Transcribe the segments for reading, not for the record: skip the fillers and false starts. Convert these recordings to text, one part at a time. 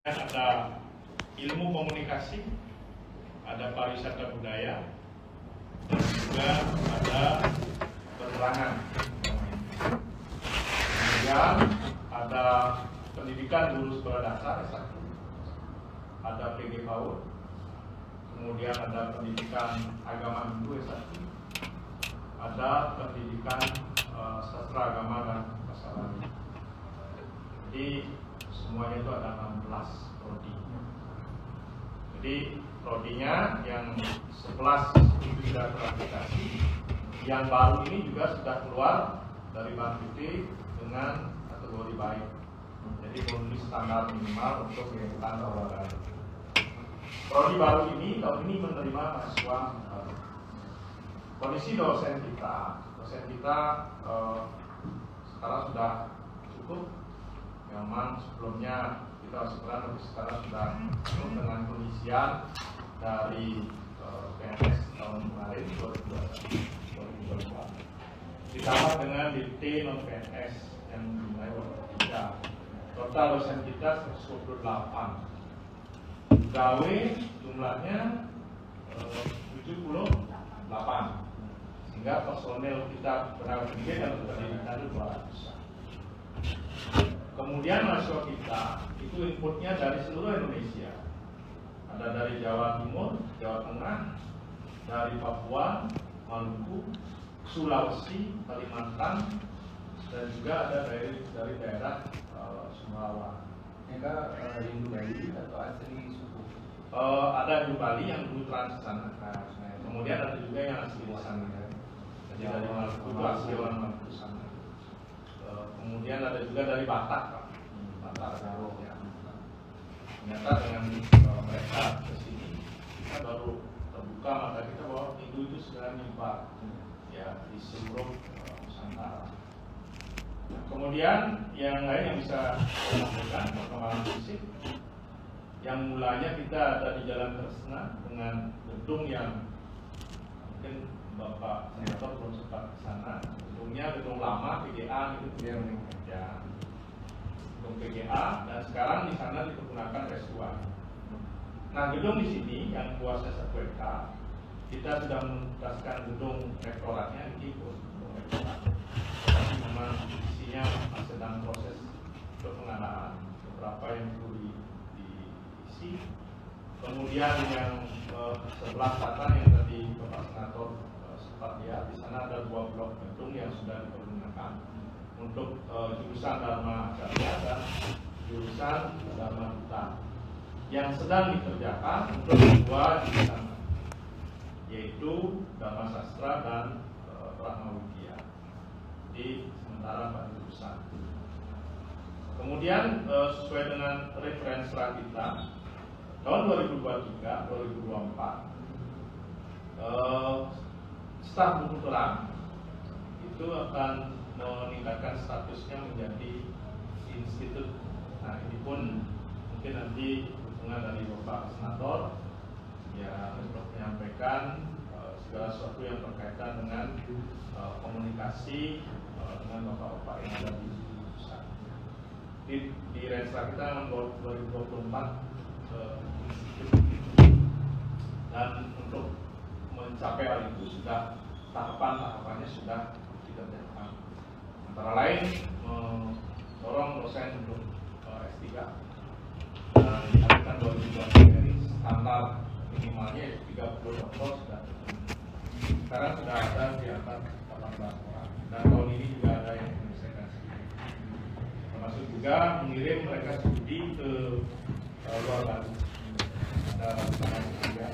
Ada ilmu komunikasi, ada pariwisata budaya, dan juga ada penerangan. Kemudian ada pendidikan guru sekolah dasar S1, ada PG PAUD, kemudian ada pendidikan agama Hindu S1, ada pendidikan sastra agama dan bahasa Bali. Jadi semuanya itu ada 16 prodi. Jadi prodinya yang 11 itu sudah teraplikasi, yang baru ini juga sudah keluar dari Bank PT dengan kategori baik. Jadi memenuhi standar minimal untuk melakukan tawaran. Prodi baru ini tahun ini menerima mahasiswa baru. Kondisi dosen kita sekarang sudah cukup. Memang sebelumnya kita sekarang sudah dengan pengisian dari PNS tahun kemarin 2024 ditambah dengan DT non PNS yang dimulai oleh total dosen kita 128, gawe jumlahnya 78, sehingga personel kita tenaga pendidik dan pendidikan itu 200. Kemudian mahasiswa kita itu inputnya dari seluruh Indonesia. Ada dari Jawa Timur, Jawa Tengah, dari Papua, Maluku, Sulawesi, Kalimantan, dan juga ada dari daerah Sumbawa. Mereka Hindu Bali atau asli suku? Ada Hindu Bali yang dulu trans sana. Kemudian ada juga yang asli di sana. Jadi dari Maluku itu asli orang Maluku sana. Kemudian ada juga dari Batak, Pak. Batak Jawa ya. Ternyata dengan mereka ke sini, kita baru terbuka mata kita bahwa Hindu itu sebenarnya nyebar ya di seluruh Nusantara. Kemudian yang lain yang bisa saya sampaikan perkembangan fisik, yang mulanya kita ada di Jalan Kresna dengan gedung yang mungkin Bapak Senator belum sempat ke sana. Gedung lama PGA itu dia ya, gedung PGA, dan sekarang di sana digunakan S2. Nah, gedung di sini yang luasnya 1 hektar, kita sudah menuntaskan gedung rektoratnya di gedung rektorat. Memang isinya sedang proses pengadaan, beberapa yang perlu diisi. Kemudian yang sebelah selatan yang tadi Bapak Senator ya, di sana ada 2 blok gedung yang sudah dipergunakan untuk jurusan Dharma Carya dan jurusan Dharma Duta yang sedang dikerjakan untuk 2 jurusan, yaitu Dharma Sastra dan Pragma Widya di sementara 4 jurusan. Kemudian sesuai dengan referensi kita tahun 2023-2024 staf buku terang itu akan meningkatkan statusnya menjadi institut. Nah, ini pun mungkin nanti dukungan dari Bapak Senator ya untuk menyampaikan segala sesuatu yang berkaitan dengan komunikasi dengan bapak-bapak yang ada di pusat. Di Renstra kita 2024 dan untuk mencapai hal itu sudah tahapannya sudah dikerjakan. Antara lain mendorong dosen untuk S3 dan diharapkan 2023 ini standar minimalnya 30 doktor sudah terpenuhi. Sekarang sudah ada di atas 18 orang, dan tahun ini juga ada yang menyelesaikan studi. Termasuk juga mengirim mereka studi ke luar Bali. Ada rencana juga.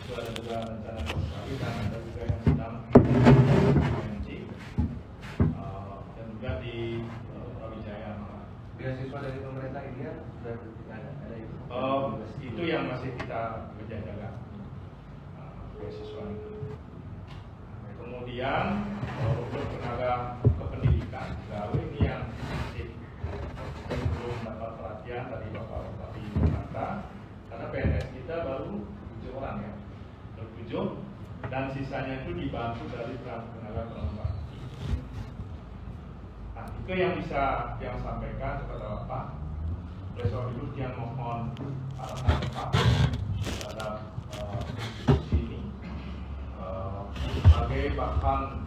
Itu ada juga rencana Australia dan ada juga yang sedang UNJ dan juga di Brawijaya. Beasiswa dari pemerintah India sudah ada itu? Itu yang masih kita jaga beasiswa itu. Kemudian untuk tenaga kependidikan, gawe ini yang masih belum dapat perhatian dari Bapak-bapak di Jakarta, karena PNS kita baru 7 orang ya. 7, dan sisanya itu dibantu dari tenaga penambang. Nah, itu yang bisa yang sampaikan kepada Bapak. oleh sebab itu dia mohon arahan Pak terhadap institusi ini sebagai bahan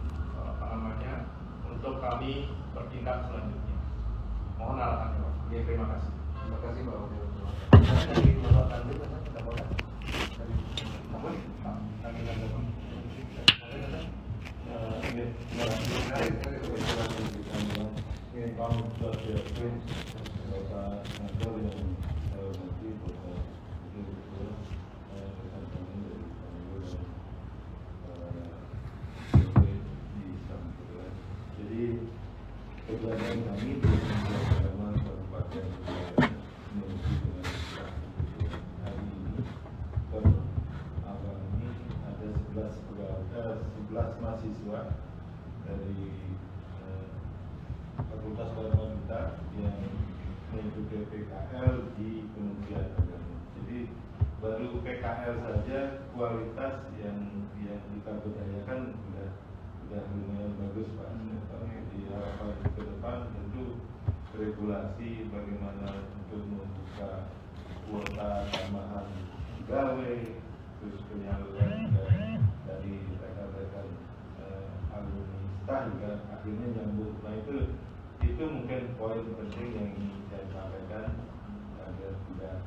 untuk kami bertindak selanjutnya. Mohon arahannya Pak. Ya, terima kasih. Terima kasih Pak Wakil Ketua. Dari Bapak Kanwil kita boleh? Boleh. Kami lakukan. Jadi keberadaan kami di Agama Kabupaten hari ini ini ada 11 mahasiswa dari Fakultas Wanita yang mengikuti PKL di Kementerian Agama. Jadi baru PKL saja kualitas yang dikaberdayakan sudah lumayan bagus Pak. Di harapan ke depan tentu regulasi bagaimana untuk membuka kuota tambahan gawe, terus penyaluran dari rekan-rekan alumni STAH juga akhirnya nyambung. Nah itu mungkin poin penting yang ingin saya sampaikan agar tidak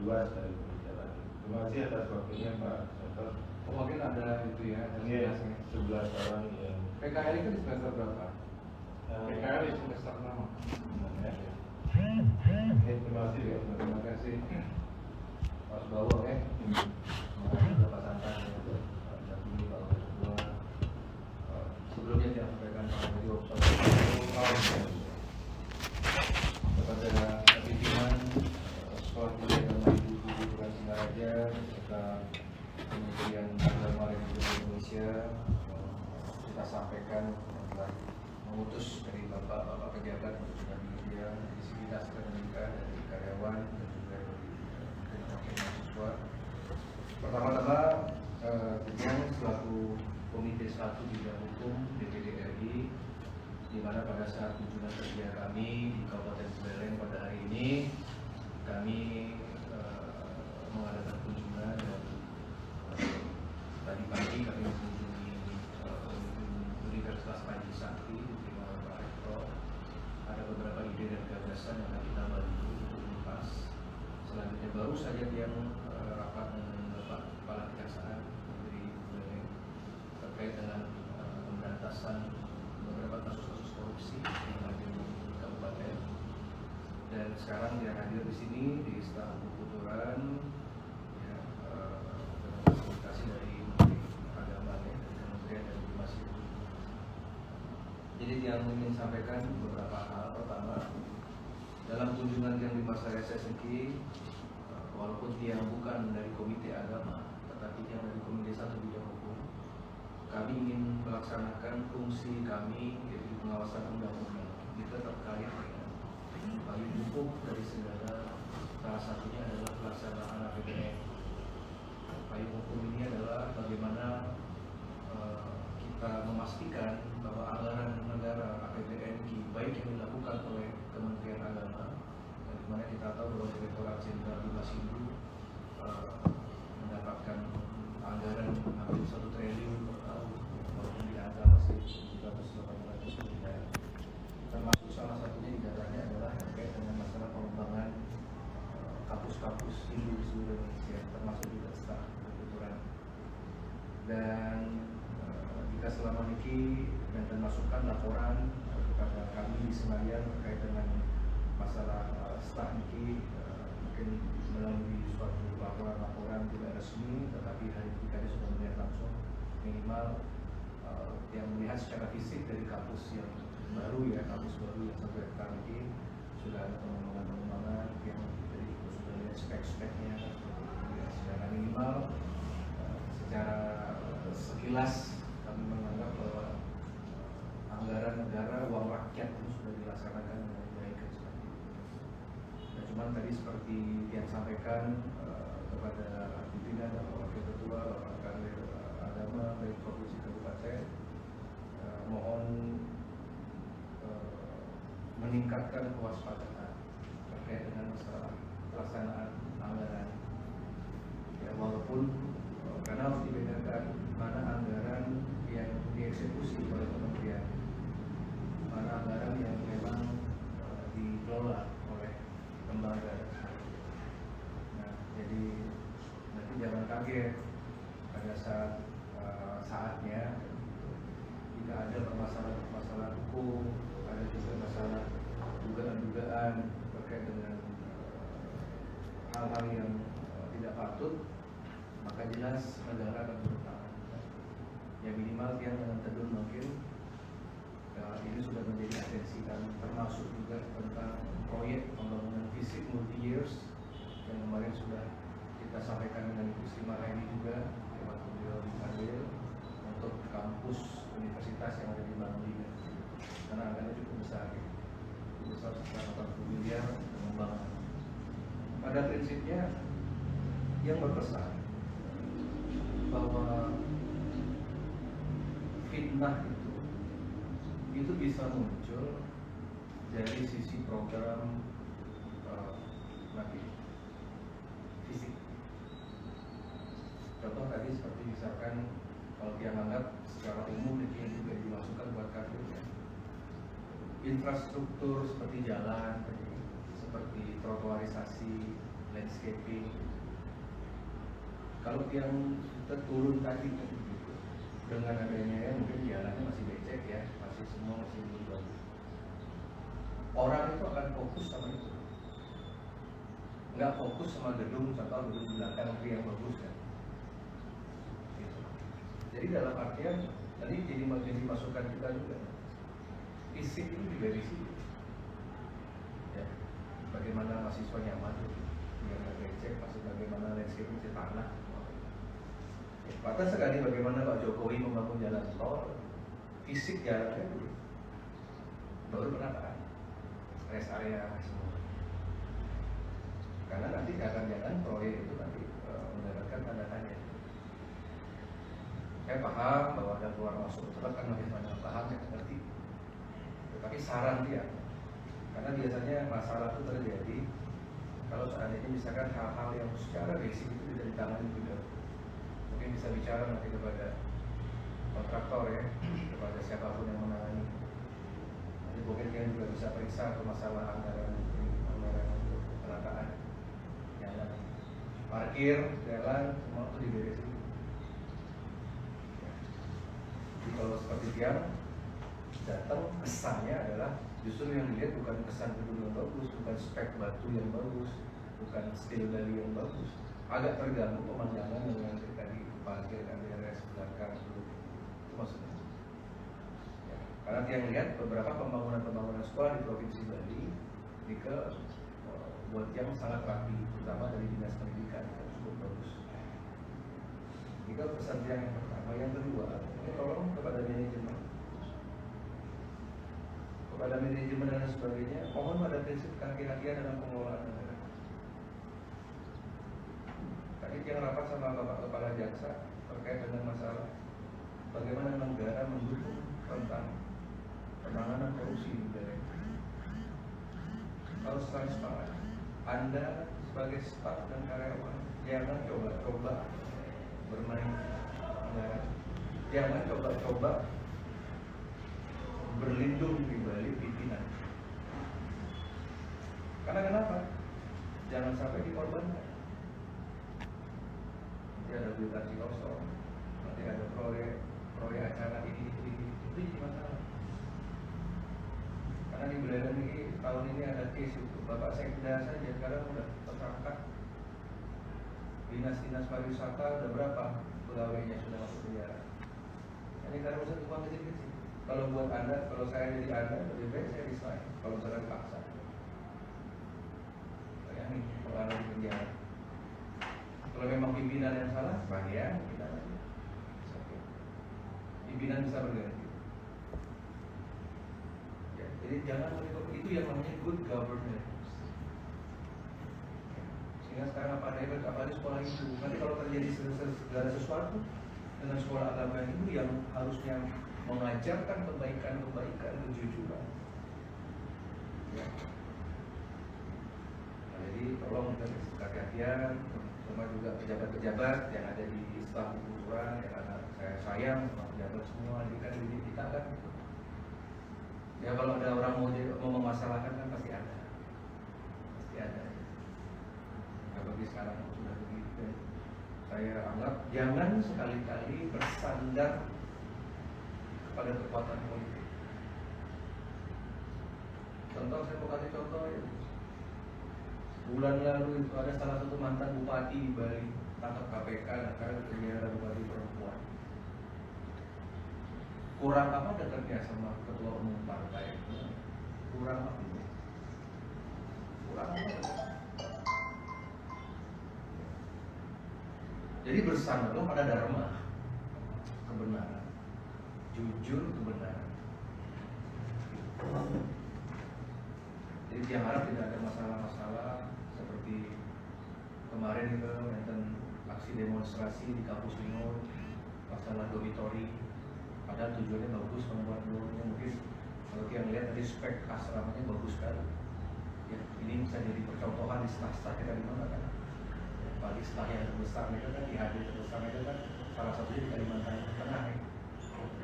luas dari pembicaraan. Terima kasih atas waktunya Pak Senator. Mungkin ada itu ya, ada 11 orang yang PKL itu di semester berapa? PKL di semester 6. terima kasih ya. Terima kasih Pak Bawo ya. Terima kasih Pak Santan ya. Pak Jati, Pak Wakil Ketua. Sebelumnya saya sampaikan Pak Menteri kepada pimpinan Sekolah Tinggi Agama Ibu Tujuan Singaraja serta Kementerian Agama Republik Indonesia, kita sampaikan telah mengutus dari bapak pejabat untuk media disabilitas pendidikan dari karyawan dan juga dari mahasiswa. Pertama-tama yang selaku Komite 1 Bidang Hukum DPD RI, di mana pada saat kunjungan kerja kami di Kabupaten Buleleng pada hari ini kami mengadakan kunjungan dan tadi pagi kami mengunjungi Universitas Panji Sakti di mana Pak Rektor. Ada beberapa ide dan gagasan yang akan kita bantu untuk mengupas. Selanjutnya baru saja dia rapat dengan Bapak Kepala Kejaksaan Negeri Buleleng terkait dengan pemberantasan beberapa kasus-kasus korupsi yang ada di kabupaten. Dan sekarang dia hadir di sini di Istana Kulturan ya, dengan fasilitasi dari Menteri Agama ya, dari Kementerian dan Masjid. Jadi yang ingin sampaikan beberapa hal. Pertama, dalam kunjungan yang di masa reses ini, walaupun dia bukan dari Komite Agama, tetapi yang dari Komite 1 Bidang Hukum, kami ingin melaksanakan fungsi kami yaitu pengawasan undang-undang. Kita terkait dengan payung hukum dari segala, salah satunya adalah pelaksanaan APBN. Payung hukum ini adalah bagaimana kita memastikan bahwa anggaran negara APBN baik yang dilakukan oleh Kementerian Agama, di mana kita tahu bahwa Direktorat Jenderal Bebas Hindu mendapatkan anggaran hampir 1 triliun per tahun, walaupun di angka masih 700-800 miliar. Termasuk salah satunya di dalamnya adalah terkait dengan masalah pengembangan kampus-kampus Hindu di seluruh Indonesia, termasuk juga STAH Kulturan. Dan jika selama ini dan masukan laporan kepada kami di Senayan terkait dengan masalah STAH ini mungkin melalui suatu laporan tidak resmi, tetapi hari ini kami sudah melihat langsung minimal yang melihat secara fisik dari kampus yang baru ya, kampus baru yang sampai sekarang ini sudah ada pengembangan yang dari sudah lihat spek-speknya ya, secara minimal secara sekilas kami menganggap bahwa anggaran negara, uang rakyat itu sudah dilaksanakan dengan baik dan seperti itu. Nah, cuman tadi seperti yang sampaikan kepada pimpinan dan wakil ketua Bapak Kanwil Agama dari Provinsi Kabupaten, mohon meningkatkan kewaspadaan terkait dengan masalah pelaksanaan anggaran. Ya, walaupun karena harus dibedakan mana anggaran yang dieksekusi oleh kementerian, mana anggaran yang memang dikelola oleh lembaga. Nah, jadi nanti jangan kaget pada saatnya jika ada permasalahan hukum, ada juga masalah dugaan-dugaan terkait dengan hal-hal yang tidak patut, maka jelas negara akan turun tangan. Ya minimal yang dengan teduh mungkin ini sudah menjadi atensi kami, termasuk juga tentang proyek pembangunan fisik multi years yang kemarin sudah kita sampaikan dengan Ibu Sri Maharani juga waktu beliau dipanggil untuk kampus universitas yang ada di Bandung, karena anggarannya cukup besar, sekitar 80 miliar pengembangan. Pada prinsipnya yang berpesan bahwa fitnah itu bisa muncul dari sisi program fisik. Contoh tadi seperti misalkan kalau dia anggap secara umum itu juga dimasukkan buat kadernya. Infrastruktur seperti jalan, seperti trotoarisasi, landscaping. Kalau yang turun tadi dengan adanya ya mungkin jalannya masih becek ya, masih semua masih belum bagus. Orang itu akan fokus sama itu, nggak fokus sama gedung, contoh gedung belakang yang bagus kan. Gitu. Jadi dalam artian tadi jadi masukan kita juga, fisik itu juga di sini. Ya, bagaimana mahasiswa nyaman, biar nggak becek, masih bagaimana landscaping di tanah. Maka sekali bagaimana Pak Jokowi membangun jalan tol, fisik jalannya dulu, baru penataan, rest area semua. Karena nanti jangan-jangan proyek itu nanti mendapatkan tanda tanya. Saya paham bahwa ada keluar masuk, tetap kan bagaimana paham ya ngerti. Tetapi saran dia, karena biasanya masalah itu terjadi kalau seandainya misalkan hal-hal yang secara basic itu tidak ditangani juga. Mungkin bisa bicara nanti kepada kontraktor ya, kepada siapapun yang menangani. Nanti mungkin kalian juga bisa periksa masalah anggaran untuk penataan jalan, parkir, jalan, semua itu diberesin. Jadi kalau seperti tiang datang, kesannya adalah justru yang dilihat bukan kesan gedung yang bagus, bukan spek batu yang bagus, bukan stil gali yang bagus. Agak terganggu pemandangan dengan tadi parkir dan area belakang itu maksudnya. Ya, karena yang lihat beberapa pembangunan sekolah di Provinsi Bali ini buat yang sangat rapi, terutama dari dinas pendidikan yang cukup bagus. Ini pesan yang pertama. Yang kedua, ini tolong kepada manajemen dan sebagainya, mohon pada prinsip kehati-hatian dalam pengelolaan negara. Tadi yang rapat sama Bapak Kepala Jaksa terkait dengan masalah bagaimana negara mendukung tentang penanganan korupsi di negara. Harus transparan. Anda sebagai staf dan karyawan jangan coba-coba bermain negara. Jangan coba-coba berlindung di balik pimpinan. Karena kenapa? Jangan sampai dikorbankan. Nanti ada aplikasi kosong, nanti ada proyek acara ini itu jadi masalah. Karena di Belanda ini tahun ini ada case itu, Bapak Sekda saja sekarang udah tertangkap. Dinas pariwisata udah berapa pegawainya sudah masuk penjara. Ini karena urusan uang kecil-kecil. Kalau buat Anda, kalau saya jadi Anda, lebih baik saya resign. Kalau misalnya dipaksa, bayangin kalau Anda di penjara. Kalau memang pimpinan yang salah, bagian kita aja. Pimpinan bisa berganti. Ya, jadi jangan mengikut itu yang namanya good governance. Sehingga sekarang apa ada sekolah itu. Nanti kalau terjadi segala sesuatu dengan sekolah agama itu yang harusnya mengajarkan kebaikan, kejujuran. Ya. Nah, jadi tolong kita kehati-hatian, terutama juga pejabat-pejabat yang ada di staf kulturan, yang ada saya sayang sama pejabat semua, jadi kan dididik kita kan gitu. Ya kalau ada orang mau memasalahkan kan pasti ada. Apalagi sekarang sudah begitu. Saya anggap jangan sekali-kali bersandar pada kekuatan politik. Contoh, saya mau kasih contoh ya. Bulan lalu itu ada salah satu mantan bupati di Bali tangkap KPK karena ternyata bupati perempuan. Kurang apa dekatnya sama ketua umum partai itu? Kurang apa? Kurang apa? Jadi bersandarlah pada dharma, kebenaran, jujur kebenaran. Jadi dia harap tidak ada masalah-masalah seperti kemarin itu nonton aksi demonstrasi di kampus Linur masalah dormitory. Padahal tujuannya bagus, membuat dormnya mungkin kalau yang lihat tadi spek asramanya bagus sekali. Ya, ini bisa jadi percontohan di setelah-setelahnya dari mana kan? Bagi setelah yang terbesar itu kan di hadir terbesar itu kan salah satunya di Kalimantan Tengah ya.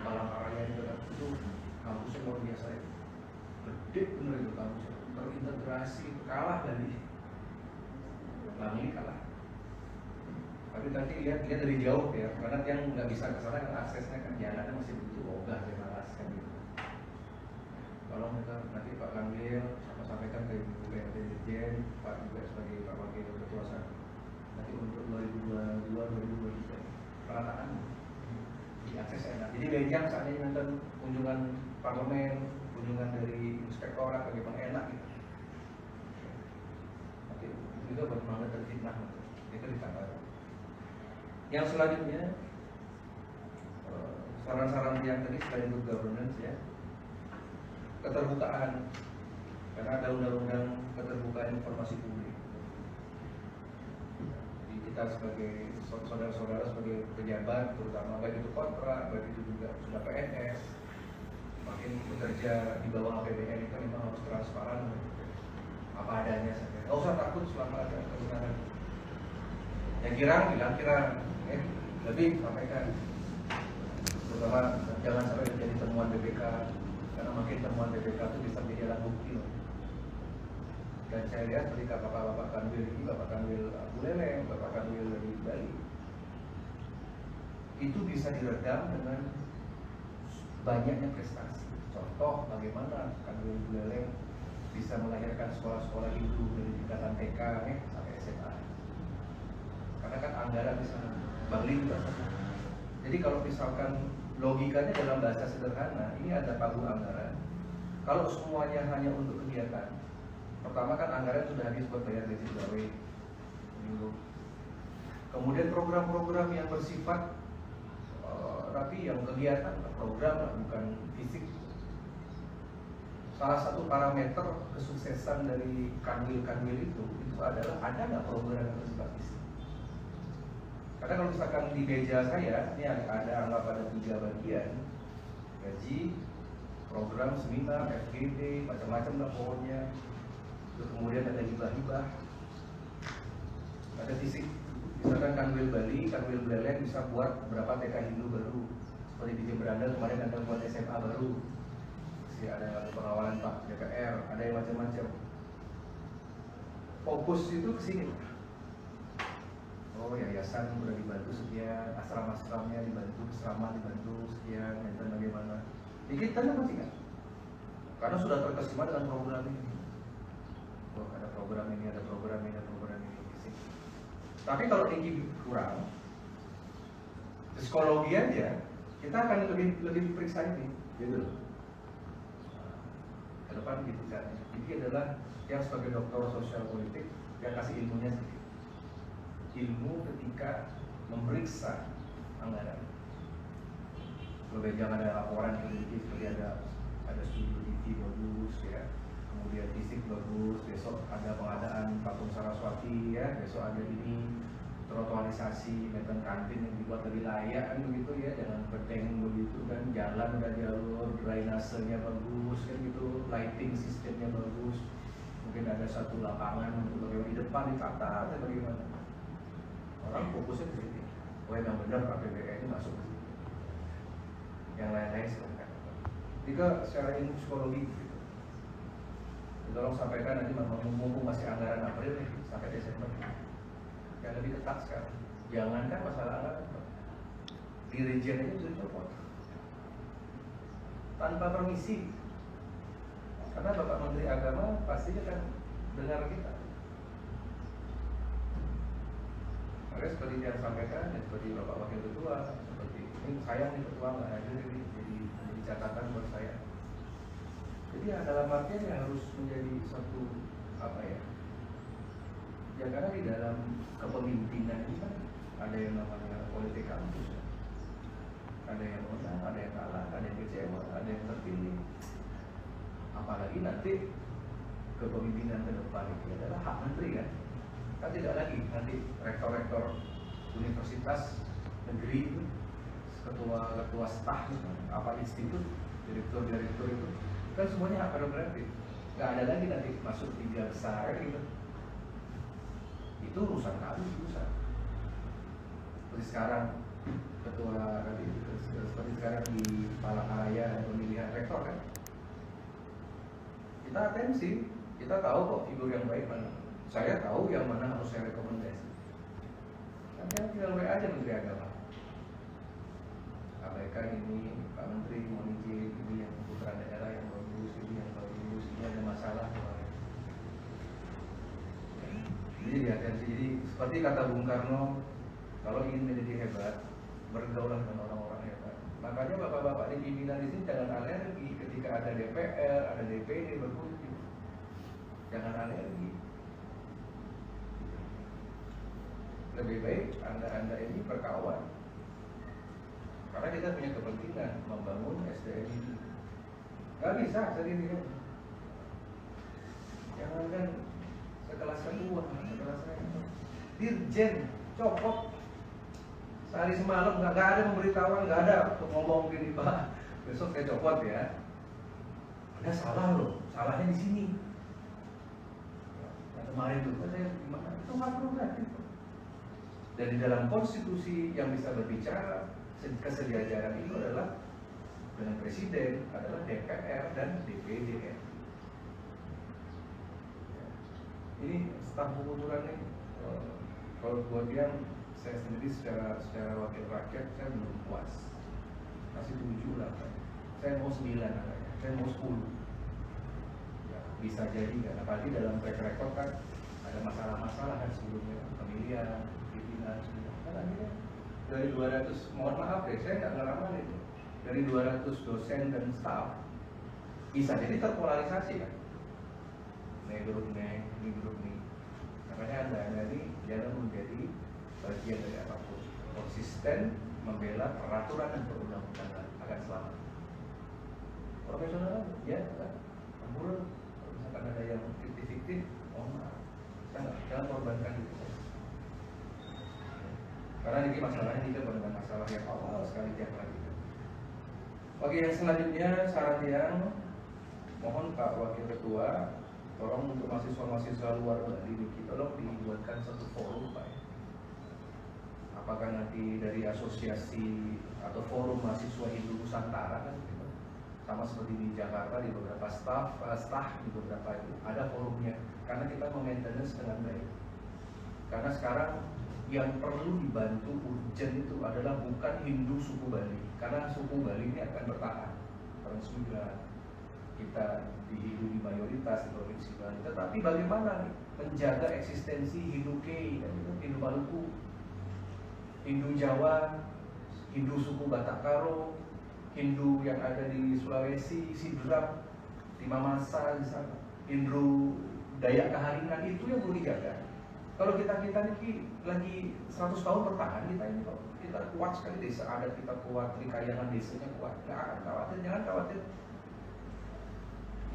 Palangkaraya itu kan itu kampusnya luar biasa ya. Gede bener itu kampusnya, terintegrasi, kalah dari Bangli kalah. Tapi nanti lihat dari jauh ya, karena yang nggak bisa ke sana kan aksesnya kan jalannya masih begitu ogah dan malas kan gitu. Kalau nanti Pak Kanwil sampaikan ke Ibu PRT Dirjen, Pak juga sebagai Pak Wakil Ketua Sana. Nanti untuk 2022-2023 perataan diakses enak. Jadi Benjang saat ini nonton kunjungan parlemen, kunjungan dari inspektorat bagaimana enak gitu. Nanti juga bermakna terfitnah itu ditambah. Yang selanjutnya saran-saran yang tadi selain good governance ya, keterbukaan, karena ada undang-undang keterbukaan informasi publik. Jadi kita sebagai saudara-saudara sebagai pejabat, terutama baik itu kontrak, baik itu juga sudah PNS, makin bekerja di bawah APBN itu memang harus transparan, apa adanya saja. Nggak usah takut selama ada kebenaran. Yang kirang bilang kirang, lebih sampaikan. Terutama jangan sampai menjadi temuan BPK, karena makin temuan BPK itu bisa menjadi alat bukti loh. Dan saya lihat ketika Bapak Kanwil ini, Bapak Kanwil Buleleng, Bapak Kanwil dari Bali, itu bisa diredam dengan banyaknya prestasi. Contoh bagaimana Kanwil Buleleng bisa melahirkan sekolah-sekolah Hindu dari tingkatan TK sampai SMA. Karena kan anggaran di sana, Bali juga sama. Jadi kalau misalkan logikanya dalam bahasa sederhana, ini ada pagu anggaran. Kalau semuanya hanya untuk kegiatan, pertama kan anggaran sudah habis buat bayar gaji pegawai. Kemudian program-program yang bersifat tapi yang kegiatan program lah, bukan fisik. Salah satu parameter kesuksesan dari kanwil itu adalah ada nggak program yang bersifat fisik. Karena kalau misalkan di meja saya ini ada anggap ada 3 bagian, gaji, program, seminar, FGD, macam-macam lah pokoknya. Kemudian ada hibah-hibah, ada fisik. Misalkan Kanwil Bali, Kanwil Buleleng bisa buat berapa TK Hindu baru. Seperti di Jemberanda kemarin ada buat SMA baru. Ada pengawalan Pak DPR, ada yang macam-macam. Fokus itu ke sini. Oh, yayasan udah dibantu sekian, asrama-asramanya dibantu, asrama dibantu sekian, dan bagaimana. Dikit kan masih kan? Karena sudah terkesima dengan program ini. Oh, ada program ini, ada program ini, ada program ini. Tapi kalau tinggi kurang, psikologi aja, kita akan lebih periksa ini, gitu. Ke depan gitu kan. Jadi adalah yang sebagai dokter sosial politik, yang kasih ilmunya sedikit. Ilmu ketika memeriksa anggaran. Lebih jangan ada laporan peneliti seperti ada studi TV bagus ya. Kemudian fisik bagus, besok ada pengadaan patung Saraswati ya, besok ada ini trotoarisasi, medan kantin yang dibuat lebih layak kan begitu ya, jangan berteng begitu kan, jalan udah jalur, drainasenya bagus kan gitu, lighting sistemnya bagus. Mungkin ada satu lapangan untuk bagaimana di depan ditata atau bagaimana. Orang fokusnya ke sini. Oh yang benar APBN ini masuk ke sini. Yang lain-lain silahkan. Jika secara ilmu psikologi gitu, tolong sampaikan nanti mumpung masih anggaran April nih sampai Desember. Yang lebih ketat sekarang. Jangankan masalah anggaran, di region ini bisa dicopot tanpa permisi. Karena Bapak Menteri Agama pasti akan dengar kita. Makanya seperti yang sampaikan, seperti Bapak Wakil Ketua, seperti ini sayang nih Ketua nggak hadir, jadi catatan buat saya. Jadi dalam artian yang harus menjadi satu apa ya? Ya karena di dalam kepemimpinan ini kan ada yang namanya politik kampus, ya. Ada yang menang, ada yang kalah, ada yang kecewa, ada yang terpilih. Apalagi nanti kepemimpinan ke depan itu adalah hak menteri kan? Kan tidak lagi nanti rektor-rektor universitas negeri itu, ketua staf itu, apa institut, direktur itu kan semuanya hak prerogatif. Nggak ada lagi nanti masuk 3 besar gitu. Itu urusan kami, urusan. Seperti sekarang ketua tadi, seperti sekarang di Palangkaraya dan pemilihan rektor kan. Kita atensi, kita tahu kok figur yang baik mana. Saya tahu yang mana harus saya rekomendasi. Nanti tinggal WA aja Menteri Agama. Abaikan ini, Pak Menteri mau izin, ini yang putra daerah yang bagus, ini yang bagus, ini ada masalah. Jadi atensi. Jadi seperti kata Bung Karno, kalau ingin menjadi hebat, bergaulah dengan orang-orang hebat. Makanya bapak-bapak di pimpinan di sini jangan alergi ketika ada DPR, ada DPD berkunjung. Jangan alergi. Lebih baik anda ini berkawan. Karena kita punya kepentingan membangun SDM ini. Gak bisa sendiri kan. Jangan kan sekelas kedua, sekelas saya. Dirjen copot. Sehari semalam nggak ada pemberitahuan, nggak ada ngomong gini Pak. Besok saya copot ya. Ada salah loh, salahnya di sini. Nah, kemarin tuh saya gimana? Itu nggak perlu kan? Dan di dalam konstitusi yang bisa berbicara kesejajaran itu adalah dengan presiden, adalah DPR dan DPD. Ini staf penguturan ini, kalau buat yang saya sendiri secara wakil rakyat saya belum puas, masih 7 lah. Saya mau 9 katanya, saya mau 10. Ya, bisa jadi kan, apalagi dalam track record kan ada masalah-masalah kan sebelumnya, pemilihan, pimpinan, kan akhirnya dari 200, mohon maaf ya, saya nggak ngalaman itu, dari 200 dosen dan staf bisa jadi terpolarisasi kan, ini grup nih, makanya anda ini jangan menjadi bagian dari apapun, konsisten membela peraturan dan perundang-undangan akan selamat. Profesional ya kan, kalau misalkan ada yang fiktif, mohon maaf, jangan korbankan itu. Karena ini masalahnya tidak dengan masalah yang awal sekali tiap hari. Oke, yang selanjutnya saran yang mohon Pak Wakil Ketua, tolong untuk mahasiswa-mahasiswa luar Bali, tolong dibuatkan satu forum Pak. Apakah nanti dari asosiasi atau forum mahasiswa Hindu Nusantara kan gitu. Sama seperti di Jakarta di beberapa staff di beberapa itu ada forumnya, karena kita maintenance dengan baik. Karena sekarang yang perlu dibantu urgent itu adalah bukan Hindu suku Bali, karena suku Bali ini akan bertahan karena sudah kita di mayoritas di provinsi Bali. Tetapi bagaimana nih menjaga eksistensi Hindu Kei dan Hindu Maluku, Hindu Jawa, Hindu suku Batak Karo, Hindu yang ada di Sulawesi, Sidrap, di Mamasa di sana, Hindu Dayak Kaharingan, itu yang perlu dijaga. Kalau kita ini lagi 100 tahun bertahan, kita ini kok kita kuat sekali, desa adat kita kuat, perikayanan desanya kuat, nggak akan khawatir, jangan khawatir.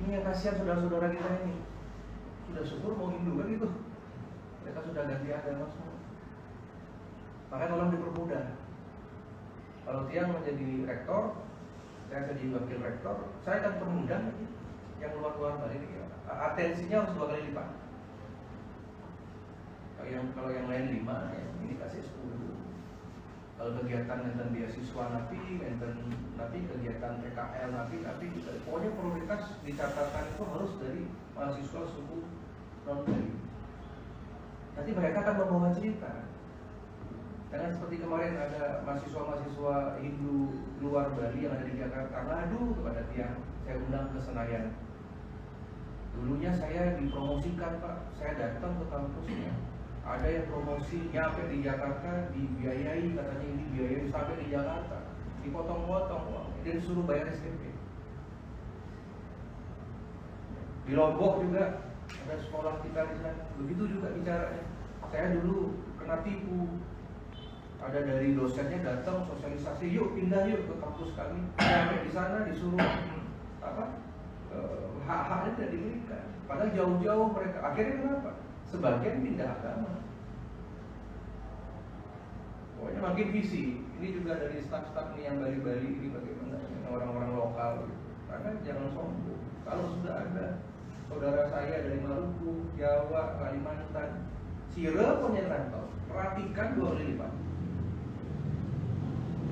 Ini yang kasihan saudara-saudara kita ini, sudah syukur mau Hindu kan gitu, mereka sudah ganti agama semua. Makanya tolong dipermudah. Kalau Tiang menjadi rektor, saya jadi wakil rektor, saya akan permudah lagi. yang luar Bali ini atensinya harus 2 kali lipat. Kalau yang lain 5, ya ini kasih 10. Kalau kegiatan enten beasiswa napi, enten kegiatan PKL napi, pokoknya prioritas di catatan itu harus dari mahasiswa suku non Bali. Nanti mereka akan membawa cerita. Jangan seperti kemarin ada mahasiswa Hindu luar Bali yang ada di Jakarta ngadu kepada tiang, saya undang ke Senayan. Dulunya saya dipromosikan Pak, saya datang ke kampusnya. Ada yang promosi nyampe di Jakarta dibiayai, katanya ini biayai sampai di Jakarta, dipotong-potong uang, dia disuruh bayar SPP. Di Lombok juga ada sekolah kita di sana, begitu juga bicaranya. Saya dulu kena tipu, ada dari dosennya datang sosialisasi, yuk pindah yuk ke kampus kami. Sampai di sana disuruh hak-haknya tidak diberikan, padahal jauh-jauh mereka. Akhirnya kenapa? Sebagian pindah agama. Pokoknya makin visi. Ini juga dari staf-staf nih yang Bali-Bali ini bagaimana yang orang-orang lokal. Karena jangan sombong. Kalau sudah ada saudara saya dari Maluku, Jawa, Kalimantan, Cirebon yang rantau, perhatikan 2 kali lipat.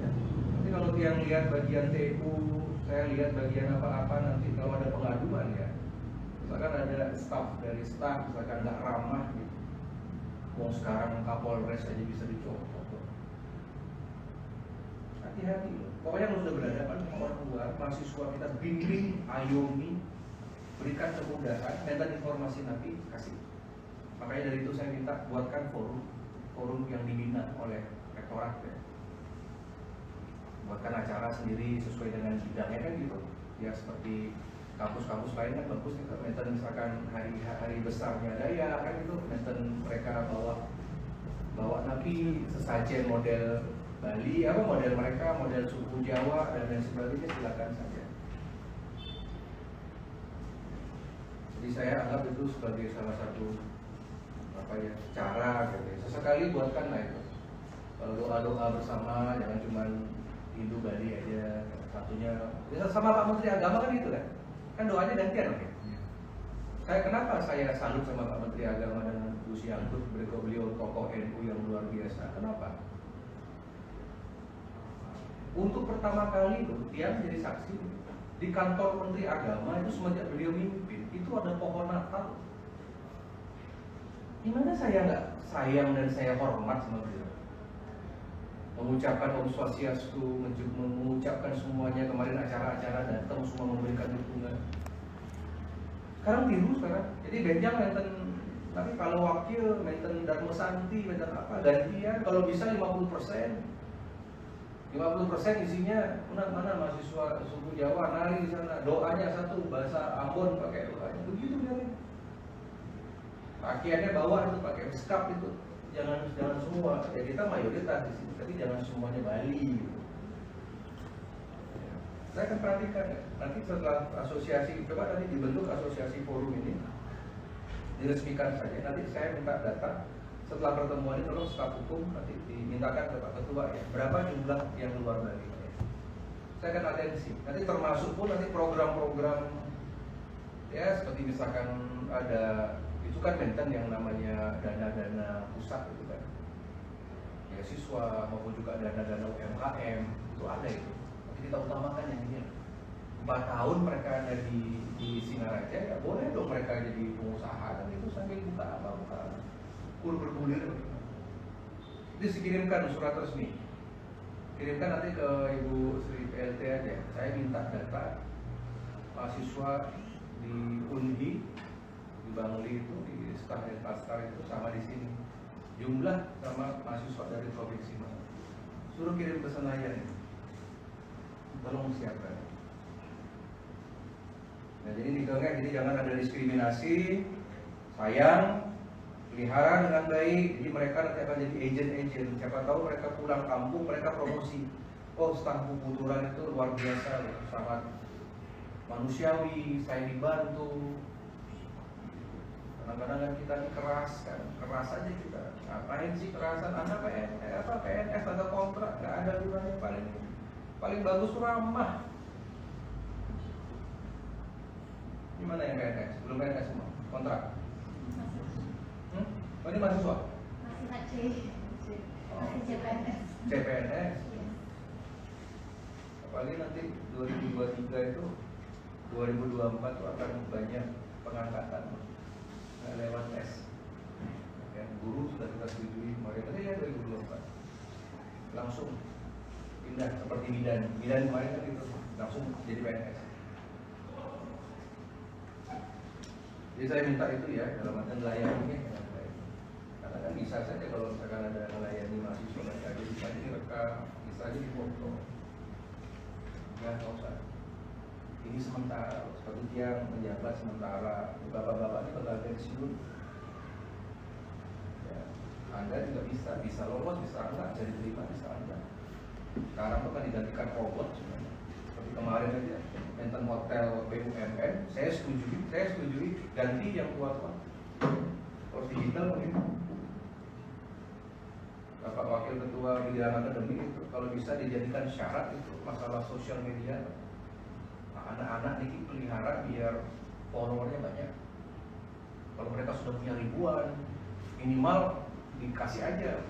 Ya. Nanti kalau yang lihat bagian TU, saya lihat bagian apa-apa nanti kalau ada pengaduan ya. Misalkan ada staff dari staff, misalkan nggak ramah gitu. Mau sekarang Kapolres aja bisa dicopot. Hati-hati loh. Pokoknya kalau sudah berhadapan sama orang luar, mahasiswa kita bimbing, ayomi, berikan kemudahan, minta informasi nanti kasih. Makanya dari itu saya minta buatkan forum yang dibina oleh rektorat ya. Buatkan acara sendiri sesuai dengan bidangnya kan gitu. Ya seperti kampus-kampus lain kan bagus gitu, menten misalkan hari besarnya Daya kan itu, menten mereka bawa nabi sesajen model Bali, model mereka, model suku Jawa dan lain sebagainya, silakan saja. Jadi saya anggap itu sebagai salah satu cara gitu. Sesekali buatkan lah itu. Kalau doa-doa bersama, jangan cuma Hindu Bali aja, satunya. Sama Pak Menteri Agama kan gitu kan? Kan doanya gantian oke. Saya kenapa saya salut sama Pak Menteri Agama dan Gus Yakut, beliau tokoh NU yang luar biasa. Kenapa? Untuk pertama kali itu dia menjadi saksi di kantor Menteri Agama itu semenjak beliau mimpin itu ada pohon Natal. Gimana saya nggak sayang dan saya hormat sama beliau? Mengucapkan Om Swastiastu, mengucapkan semuanya, kemarin acara-acara datang semua memberikan dukungan. Sekarang tiru sekarang. Jadi benjang menten, tapi kalau wakil menten Dharma Santi, menten apa gantian, kalau bisa 50%. 50% isinya mana mahasiswa suku Jawa nari di sana, doanya satu bahasa Ambon pakai doanya, begitu bilangnya. Pakaiannya bawah itu pakai skap itu. Jangan semua, ya kita mayoritas di sini, tapi jangan semuanya Bali gitu. Saya akan perhatikan ya. Nanti setelah asosiasi, coba nanti dibentuk asosiasi forum ini, diresmikan saja. Nanti saya minta data setelah pertemuan ini, tolong staf hukum nanti dimintakan ke Pak Ketua ya, berapa jumlah yang luar Bali. Saya akan atensi. Nanti termasuk pun nanti program-program ya seperti misalkan ada itu kan menten yang namanya dana-dana pusat itu kan, ya siswa maupun juga dana-dana UMKM itu ada itu. Tapi kita utamakan yang ini. 4 tahun mereka ada di Singaraja, ya boleh dong mereka jadi pengusaha kan itu sambil buka bergulir. Itu dikirimkan surat resmi. Kirimkan nanti ke Ibu Sri PLT aja. Saya minta data mahasiswa di Undi, di Bangli itu, di Pastar itu sama di sini. Jumlah sama mahasiswa dari provinsi mana. Suruh kirim ke Senayan. Tolong siapkan. Nah jadi nikahnya, jadi jangan ada diskriminasi. Sayang, pelihara dengan baik. Jadi mereka nanti akan jadi agent. Siapa tahu mereka pulang kampung, mereka promosi. Oh, staf Putulan itu luar biasa, sangat manusiawi. Saya dibantu. Kadang-kadang kan kita ini keras aja kita. Ngapain sih kerasan? Anda PNS ada kontrak, nggak ada gunanya. Paling bagus ramah. Gimana yang PNS? Belum PNS semua? Kontrak? Oh ini mahasiswa? Masih CPNS. CPNS? Apalagi nanti 2023 itu 2024 tuh akan banyak pengangkatan lewat tes. Ya, guru sudah kita setujui kemarin ya 2024 langsung pindah seperti bidan kemarin kan itu langsung jadi PNS. Jadi saya minta itu ya dalam artian melayani karena kan bisa saja kalau misalkan ada melayani mahasiswa mereka aja bisa direkam, bisa aja difoto. Ya nggak usah. Ini sementara, seperti yang menjabat sementara, bapak-bapak ini bakal pensiun. Ya, Anda juga bisa lolos, bisa enggak, bisa diterima, bisa enggak. Sekarang kan digantikan robot sebenarnya. Seperti kemarin aja, Enten Hotel BUMN, saya setuju ganti yang kuat-kuat. Kalau digital mungkin. Bapak Wakil Ketua Bidang Akademik itu kalau bisa dijadikan syarat itu masalah sosial media. Anak-anak ini pelihara biar followernya banyak. Kalau mereka sudah punya ribuan, minimal dikasih aja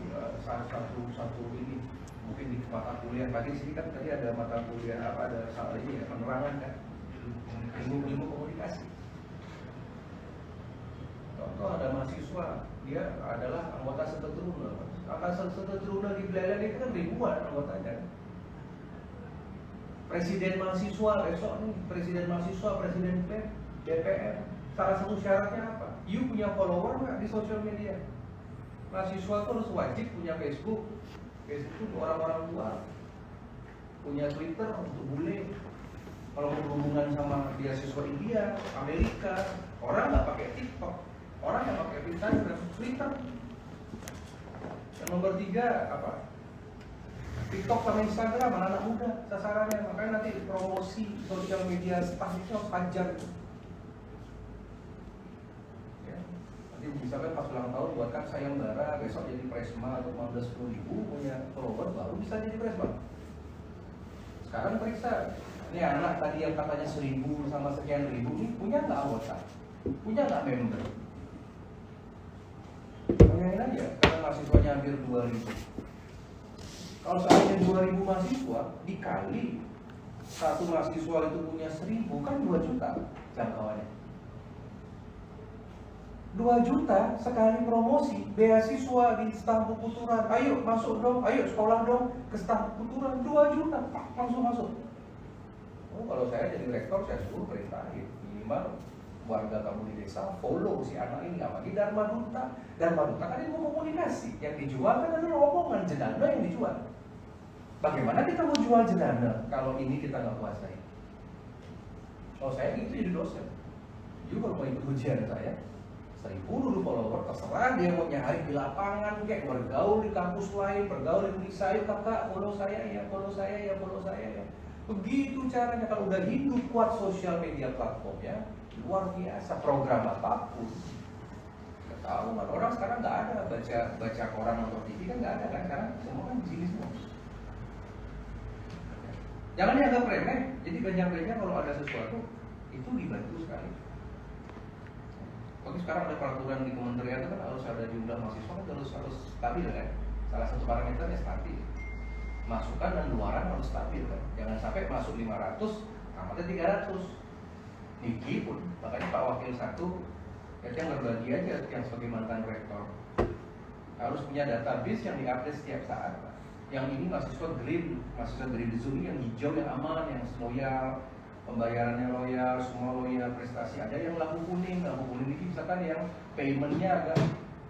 satu ini. Mungkin di mata kuliah pagi sini kan tadi ada mata kuliah apa ada soal ini ya, penerangan kan, ilmu komunikasi. Contoh ada mahasiswa dia adalah anggota Setetruna. Anggota Setetruna di Belanda itu kan ribuan anggotanya. Presiden mahasiswa besok nih, presiden mahasiswa, presiden DPR. Salah satu syaratnya apa? You punya follower nggak di sosial media? Mahasiswa itu harus wajib punya Facebook. Facebook itu orang-orang luar. Punya Twitter untuk bule. Kalau berhubungan sama beasiswa India, Amerika, orang nggak pakai TikTok, orang nggak pakai Twitter. Yang nomor 3 apa? TikTok sama Instagram anak-anak muda sasarannya, makanya nanti promosi sosial media staff itu harus panjang. Ya, nanti misalkan pas ulang tahun buatkan sayembara, besok jadi Presma atau 15.000 punya follower baru bisa jadi Presma. Sekarang periksa, ini anak tadi yang katanya 1.000 sama sekian ribu ini punya nggak anggota, punya nggak member? Tanyain aja, karena mahasiswanya hampir 2.000. Kalau seandainya 2.000 mahasiswa dikali satu mahasiswa itu punya 1.000 kan 2 juta jangkauannya. 2 juta sekali promosi beasiswa di staf Puturan. Ayo masuk dong, ayo sekolah dong ke staf Puturan. 2 juta langsung masuk. Oh, kalau saya jadi rektor saya suruh perintahin minimal warga kamu di desa follow si anak ini apa di Dharma Duta. Dharma Duta kan ilmu komunikasi, yang dijual kan adalah omongan jenanda yang dijual. Bagaimana kita mau jual jenanda kalau ini kita nggak kuasai? Oh saya gitu jadi dosen. Juga kalau mau ikut ujian saya 1.000 dulu follower, terserah dia mau nyari di lapangan, kayak bergaul di kampus lain, bergaul di Unisa, ayo kakak follow saya ya, follow saya ya, follow saya ya. Begitu caranya kalau udah hidup kuat sosial media platformnya, luar biasa program apapun. Ketahuan orang sekarang nggak ada baca koran atau TV kan nggak ada kan, sekarang semua kan di sini semua. Jangan dianggap remeh, jadi banyak-banyak kalau ada sesuatu itu dibantu sekali. Tapi sekarang ada peraturan di kementerian itu kan harus ada jumlah mahasiswa kan harus stabil kan. Salah satu parameternya stabil. Masukan dan luaran harus stabil kan. Jangan sampai masuk 500, tamatnya 300. Niki pun, makanya Pak Wakil 1 yang berbagi aja yang sebagai mantan rektor harus punya database yang diupdate setiap saat Pak. Yang ini mahasiswa green di Zoom yang hijau, yang aman, yang loyal, pembayarannya loyal, semua loyal, prestasi. Ada yang lampu kuning ini misalkan yang paymentnya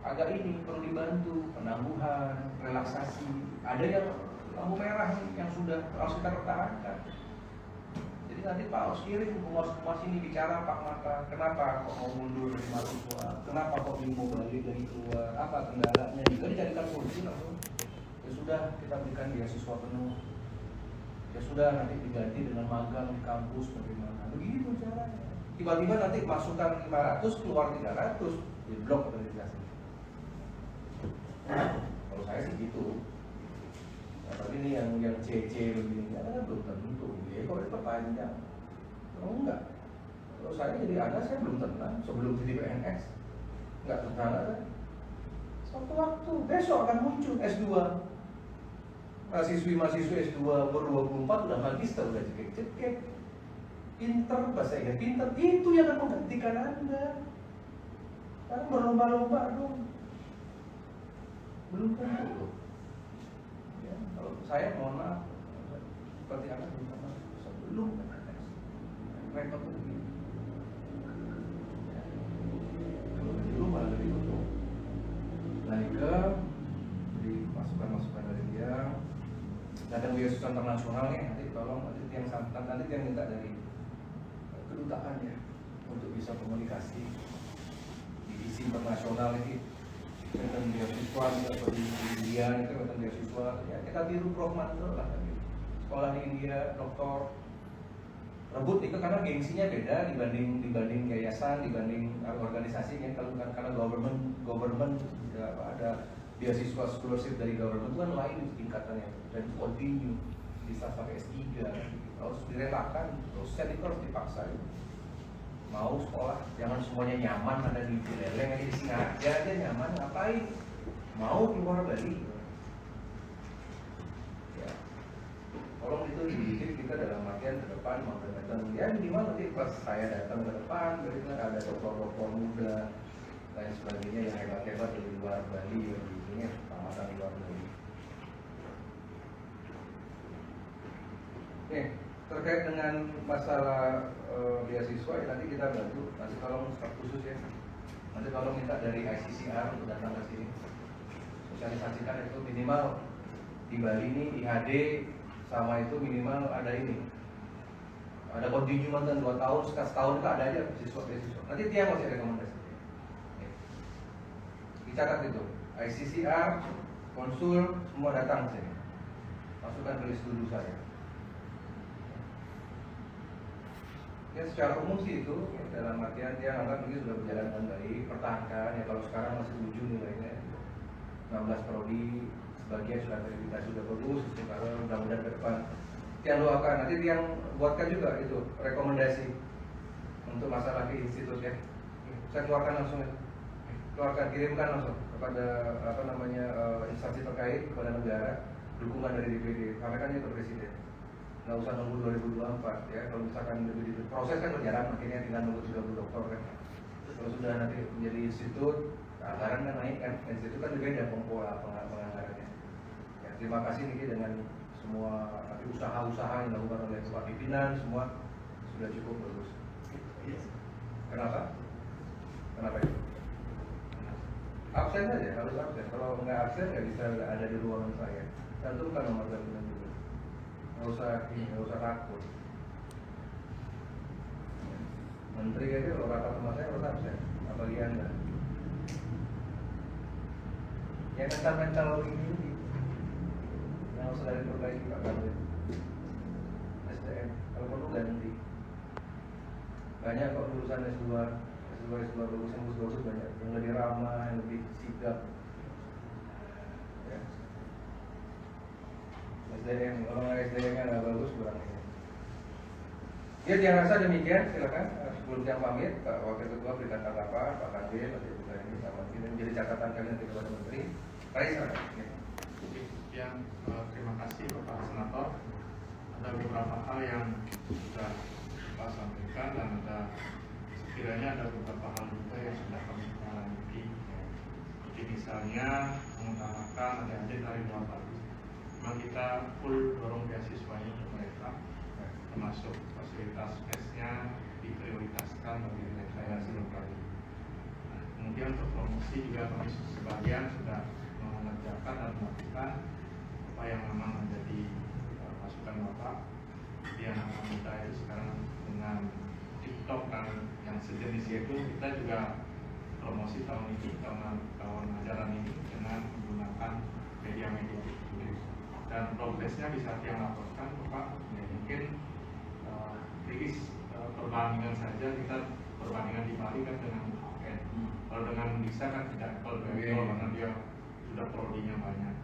agak ini perlu dibantu, penangguhan, relaksasi. Ada yang lampu merah yang sudah harus kita pertahankan. Jadi nanti Pak harus kirim humas ini bicara Pak Mata, kenapa kok mau mundur dari mahasiswa, kenapa kok mau balik dari keluar, apa kendalanya, juga dijadikan solusi langsung. Ya sudah kita berikan beasiswa penuh. Ya sudah nanti diganti dengan magang di kampus bagaimana. Begitu caranya. Tiba-tiba nanti masukkan 500 keluar 300 di blok organisasi. Kalau saya sih gitu. Nah, tapi ini yang CC begini kan belum tentu. Ya kalau itu panjang. Kalau enggak Kalau saya jadi ada, saya belum tenang sebelum jadi PNS, nggak tenang ada. Suatu waktu besok akan muncul S2, mahasiswi S2 umur 24 udah magister, udah cekek, pinter bahasa Inggris, pinter, itu yang akan menggantikan Anda. Sekarang berlomba-lomba dong, belum tentu. Ya, kalau saya mohon maaf, seperti Anda belum pernah sebelum PNS, repot begini. Ya. Kalau dulu malah lebih untung. Naik ke di masukan dari dia, ada beasiswa internasional nih, nanti tolong nanti yang minta dari kedutaan ya untuk bisa komunikasi di isi internasional ini, tentang beasiswa atau di India itu tentang beasiswa ya kita tiru Prof Manto lah gitu. Sekolah di India, doktor rebut itu karena gengsinya beda dibanding yayasan, dibanding organisasi kan. Kalau karena government ya, ada beasiswa scholarship dari government itu kan lain tingkatannya dan continue bisa sampai S3 harus direlakan, dosen itu harus dipaksa gitu. Mau sekolah jangan semuanya nyaman, ada di Buleleng aja di Singaraja aja nyaman, ngapain mau keluar Bali ya. Tolong itu dididik kita dalam artian ke depan mau datang ya minimal nanti pas saya datang ke depan berarti ada dokter-dokter muda lain sebagainya yang hebat-hebat dari luar Bali yang bikinnya pengamatan di luar Bali. Nih, terkait dengan masalah beasiswa ya nanti kita bantu, nanti tolong staf khusus ya, nanti tolong minta dari ICCR untuk datang ke sini sosialisasikan itu minimal di Bali ini IHD sama itu minimal ada ini, ada kontinuan dan 2 tahun, setahun itu ada aja beasiswa. Nanti dia masih rekomendasi dicatat itu ICCR, konsul semua datang sini, masukkan ke list dulu saya. Ya secara umum sih itu ya, dalam artian dia anggap ini sudah berjalan dengan baik, pertahankan ya kalau sekarang masih 7 nilainya 16 prodi, sebagian sudah verifikasi sudah bagus, kalau mudah-mudahan ke depan yang doakan nanti yang buatkan juga itu rekomendasi untuk masalah ke institut ya, saya keluarkan langsung ya. Keluarkan, kirimkan langsung kepada instansi terkait, kepada negara, dukungan dari DPD, karena kan itu presiden. Nggak usah nunggu 2024 ya, kalau misalkan lebih proses kan berjalan, akhirnya tinggal nunggu 30 dokter kan. Kalau sudah nanti menjadi institut, anggaran kan naik kan, institut kan berbeda pola penganggarannya. Ya, terima kasih Niki dengan semua usaha-usaha yang dilakukan oleh Pak Pimpinan, semua sudah cukup bagus. Kenapa? Kenapa itu? Absen saja, harus absen. Kalau nggak absen nggak bisa ada di ruangan saya. Cantumkan nomor jaminan juga. Nggak usah takut. Menteri aja kalau rapat sama saya harus absen. Apalagi Anda. Ya mental ini. Yang harus ada diperbaiki Pak Kabin. SDM, kalau perlu ganti. Banyak kok lulusan S2 bagus yang bagus banyak, yang lebih ramah, yang lebih sigap. Ya. SDM, kalau nggak SDM-nya nggak bagus kurang ini. Ya dia rasa demikian, silakan. Sebelum yang pamit, Pak Wakil Ketua berikan tanggapan, Pak Kanwil, Pak Ibu ini sama ini menjadi catatan kalian kepada Menteri. Baik, silakan. Ya, terima kasih Bapak Senator. Ada beberapa hal yang sudah Pak sampaikan dan kiranya ada beberapa hal juga yang sudah kami lanjuti. Seperti misalnya mengutamakan adik-adik dari luar Bali. Memang kita full dorong beasiswa ini untuk mereka, termasuk fasilitas mesnya diprioritaskan bagi mereka yang asli luar Bali. Nah, kemudian untuk promosi juga kami sebagian sudah mengerjakan dan melakukan apa yang memang menjadi masukan Bapak. Yang anak muda itu sekarang dengan TikTok dan yang sejenis itu kita juga promosi tahun ini, tahun ajaran ini dengan menggunakan media-media itu dan progresnya bisa yang laporkan Bapak ya, mungkin perbandingan saja kita perbandingan di Bali kan dengan UN. Kalau dengan bisa kan tidak karena dia sudah prodinya banyak.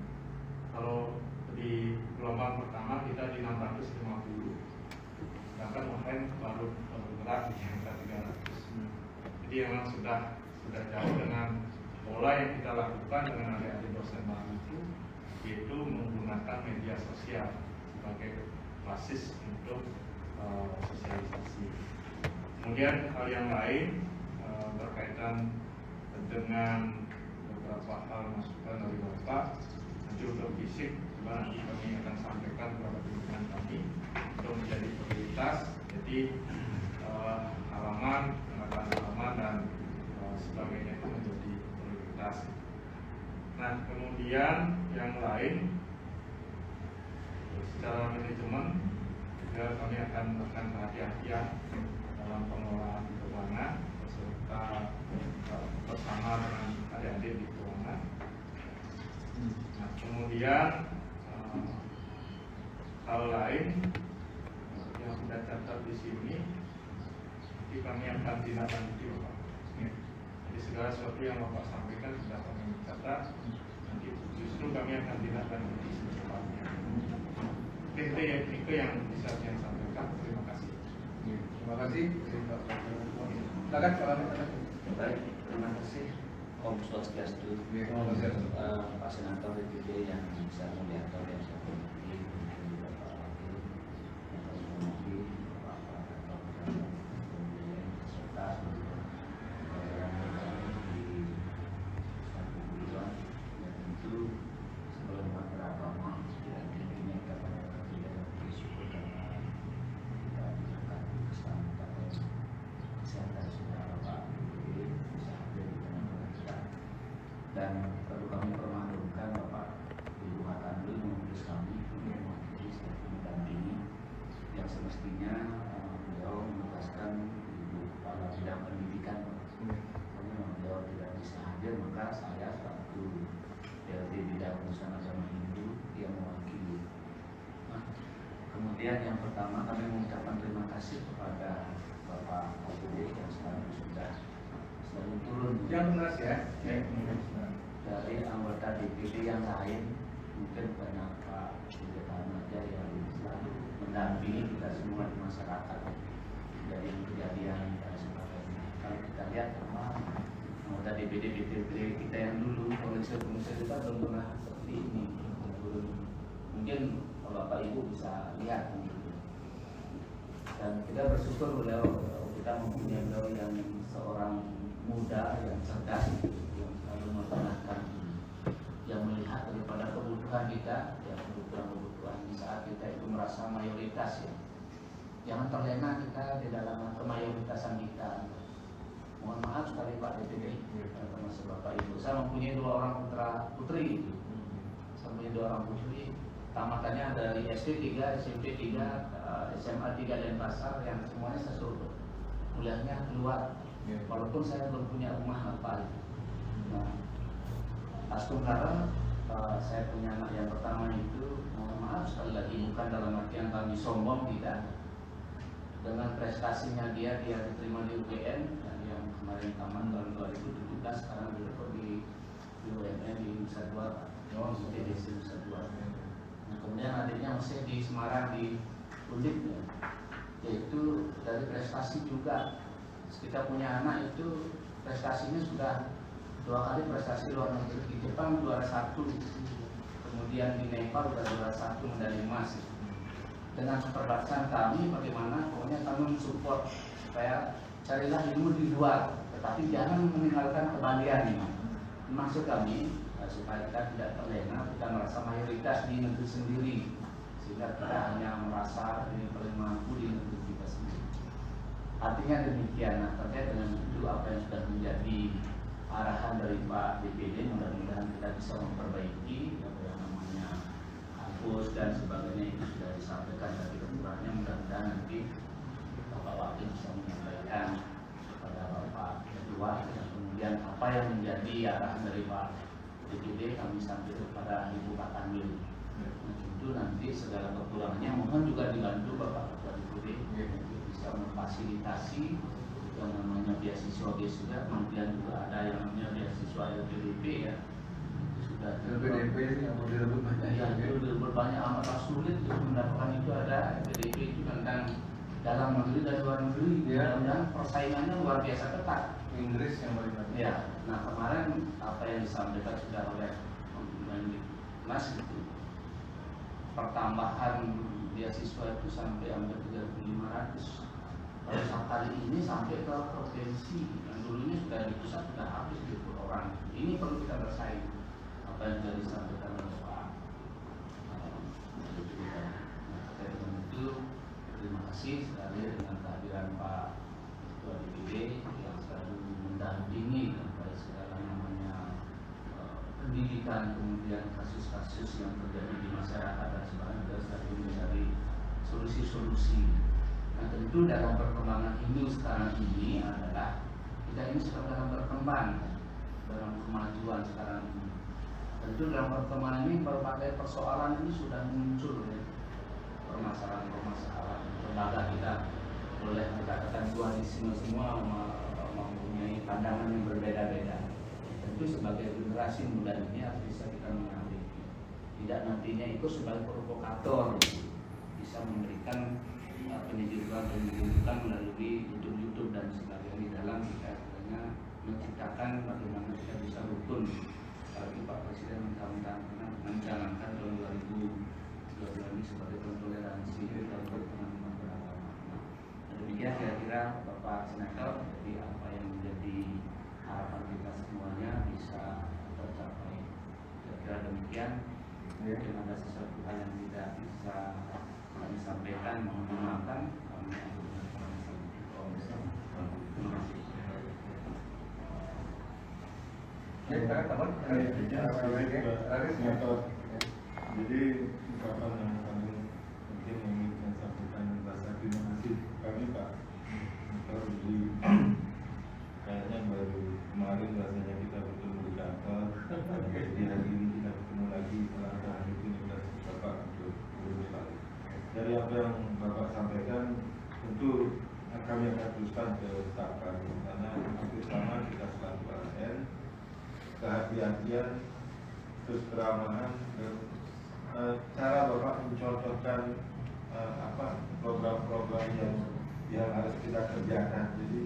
Kalau di gelombang pertama kita di 650 sedangkan kemarin baru bergerak di angka 300. Jadi memang sudah jauh dengan pola yang kita lakukan dengan adik-adik dosen baru itu, yaitu menggunakan media sosial sebagai basis untuk sosialisasi. Kemudian hal yang lain berkaitan dengan beberapa hal masukan dari Bapak, nanti untuk fisik juga nanti kami akan sampaikan kepada pimpinan kami untuk menjadi prioritas. Jadi halaman, pengadaan halaman dan sebagainya itu menjadi prioritas. Nah, kemudian yang lain secara manajemen juga kami akan melakukan kehati-hatian dalam pengelolaan keuangan beserta bersama dengan adik-adik di keuangan. Nah, kemudian hal lain yang sudah catat di sini, nanti kami akan tindak lanjuti Bapak. Jadi segala sesuatu yang Bapak sampaikan sudah kami catat, nanti justru kami akan tindak lanjuti secepatnya. Itu yang bisa saya sampaikan. Terima kasih. Terima kasih. Silakan Pak. Baik, terima kasih Om Swastiastu, Pak Senator DPD yang bisa melihat yang saya hormati, Bapak Wakil, Bapak Sumadi, Bapak serta seluruh yang di satu bulan, dan tentu sebelum beragama dan tentunya kepada kita bersyukur karena kita diberikan keselamatan kesehatan saudara Pak bisa hadir di tengah-tengah kita. Dan perlu kami permaklumkan Bapak Ibu Hatanul mengutus kami untuk mewakili selaku mendampingi yang semestinya beliau menugaskan Ibu Kepala Bidang Pendidikan. Karena beliau tidak bisa hadir, maka saya selaku PLT Bidang Urusan Agama Hindu yang mewakili. Nah, kemudian yang pertama kami mengucapkan terima kasih kepada Bapak KPD yang sekarang sudah selalu turun dari anggota DPD yang lain, mungkin banyak Pak Dekan aja yang selalu mendampingi kita semua di masyarakat dari kejadian dan sebagainya. Kalau kita lihat anggota DPD kita yang dulu komisi kita belum pernah seperti ini. Mungkin Bapak Ibu bisa lihat gitu. Dan kita bersyukur kita mempunyai beliau yang seorang muda yang cerdas, yang selalu menggunakan, yang melihat daripada kebutuhan kita, ya kebutuhan di saat kita itu merasa mayoritas ya. Jangan terlena kita di dalam kemayoritasan kita. Mohon maaf sekali Pak DPD, termasuk Bapak Ibu. Saya mempunyai 2 orang putra putri, saya mempunyai 2 orang putri. Tamatannya dari SD 3, SMP 3, SMA 3 Denpasar, yang semuanya saya suruh kuliahnya keluar. Walaupun saya belum punya rumah apa. Nah, Astungkara saya punya anak yang pertama itu, mohon maaf sekali lagi, bukan dalam artian kami sombong, tidak. Dengan prestasinya dia diterima di UGM, dan yang kemarin tamat tahun 2017, sekarang di UMN di Nusa Dua, di Desa Nusa Dua. Nah, kemudian adiknya masih di Semarang di Undip, ya. Yaitu dari prestasi juga. Kita punya anak itu prestasinya sudah 2 kali prestasi luar negeri. Di Jepang juara 1, kemudian di Nepal sudah juara 1 medali emas. Dengan keterbatasan kami, bagaimana pokoknya kami mensupport supaya carilah ilmu di luar, tetapi jangan meninggalkan kebanggaan ini. Maksud kami supaya kita tidak terlena, kita merasa mayoritas di negeri sendiri, sehingga kita hanya merasa ini paling mampu di negeri kita sendiri. Artinya demikian. Nah, terkait dengan itu apa yang sudah menjadi arahan dari Pak DPD, mudah-mudahan kita bisa memperbaiki apa yang namanya kampus dan sebagainya, itu sudah disampaikan dari kekurangannya. Mudah-mudahan nanti Bapak Wakil bisa menyampaikan kepada Bapak Ketua, dan kemudian apa yang menjadi arahan dari Pak DPD kami sampaikan kepada Ibu Pak Tanwil. Nah, tentu nanti segala kekurangannya mohon juga dibantu Bapak Ketua DPD bisa memfasilitasi yang namanya beasiswa juga, kemudian juga ada yang namanya beasiswa LPDP ya. Itu sudah LPDP yang mau direbut banyak. Ya, itu direbut banyak, amat sulit untuk mendapatkan itu. Ada LPDP itu tentang dalam negeri dan luar negeri, dan persaingannya luar biasa ketat. Inggris yang paling banyak. Ya, nah kemarin apa yang disampaikan sudah oleh Mas itu pertambahan beasiswa itu sampai hampir 3.500. Kalau kali ini sampai ke provinsi, dan dulunya sudah di pusat sudah habis 20 orang. Ini perlu kita bersaing. Apa yang tadi disampaikan oleh Pak. Itu terima kasih sekali dengan kehadiran Pak Ketua DPD yang selalu mendampingi terkait segala namanya pendidikan, kemudian kasus-kasus yang terjadi di masyarakat dan sebagainya, selalu mencari solusi-solusi. Nah tentu dalam perkembangan Hindu sekarang ini adalah kita ini sedang berkembang dalam kemajuan sekarang ini. Tentu dalam perkembangan ini berbagai persoalan ini sudah muncul ya. Permasalahan-permasalahan lembaga kita boleh dikatakan dualisme semua mempunyai pandangan yang berbeda-beda. Tentu sebagai generasi muda ini harus bisa kita mengambil, tidak nantinya itu sebagai provokator bisa memberikan pendidikan melalui YouTube dan sebagainya dalam kita sebenarnya menciptakan bagaimana kita bisa rukun. Apalagi Pak Presiden mencanangkan tahun 2022 ini sebagai tahun toleransi dan berteman beragama. Nah, demikian kira-kira Bapak Senator, jadi apa yang menjadi harapan kita semuanya bisa tercapai. Kira-kira demikian. Mungkin ada sesuatu hal yang tidak bisa kami sampaikan, mohon maafkan. Kami terima kasih. Jadi ungkapan yang paling penting yang ingin saya sampaikan rasa terima kasih kami Pak Mentor. Jadi kayaknya baru kemarin rasanya kita bertemu di kantor, jadi hari ini kita bertemu lagi setelah hari ini kita Bapak untuk berulang. Dari apa yang Bapak sampaikan tentu kami akan teruskan ke staf kami, karena hampir sama kita selalu ASN, kehati-hatian, terus keramahan, cara Bapak mencontohkan program-program yang harus kita kerjakan. Jadi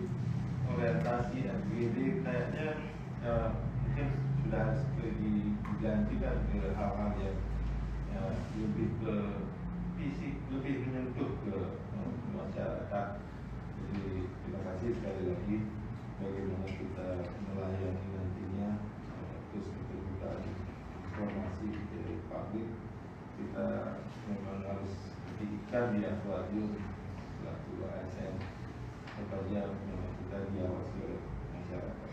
orientasi FGD kayaknya mungkin sudah harus digantikan ke hal-hal yang lebih ke fisik, lebih menyentuh ke masyarakat. Jadi terima kasih sekali lagi bagaimana kita melayani nantinya, terus keterbukaan informasi dari publik. Kita memang harus didikan di akuarium selaku ASN supaya memang kita diawasi oleh masyarakat.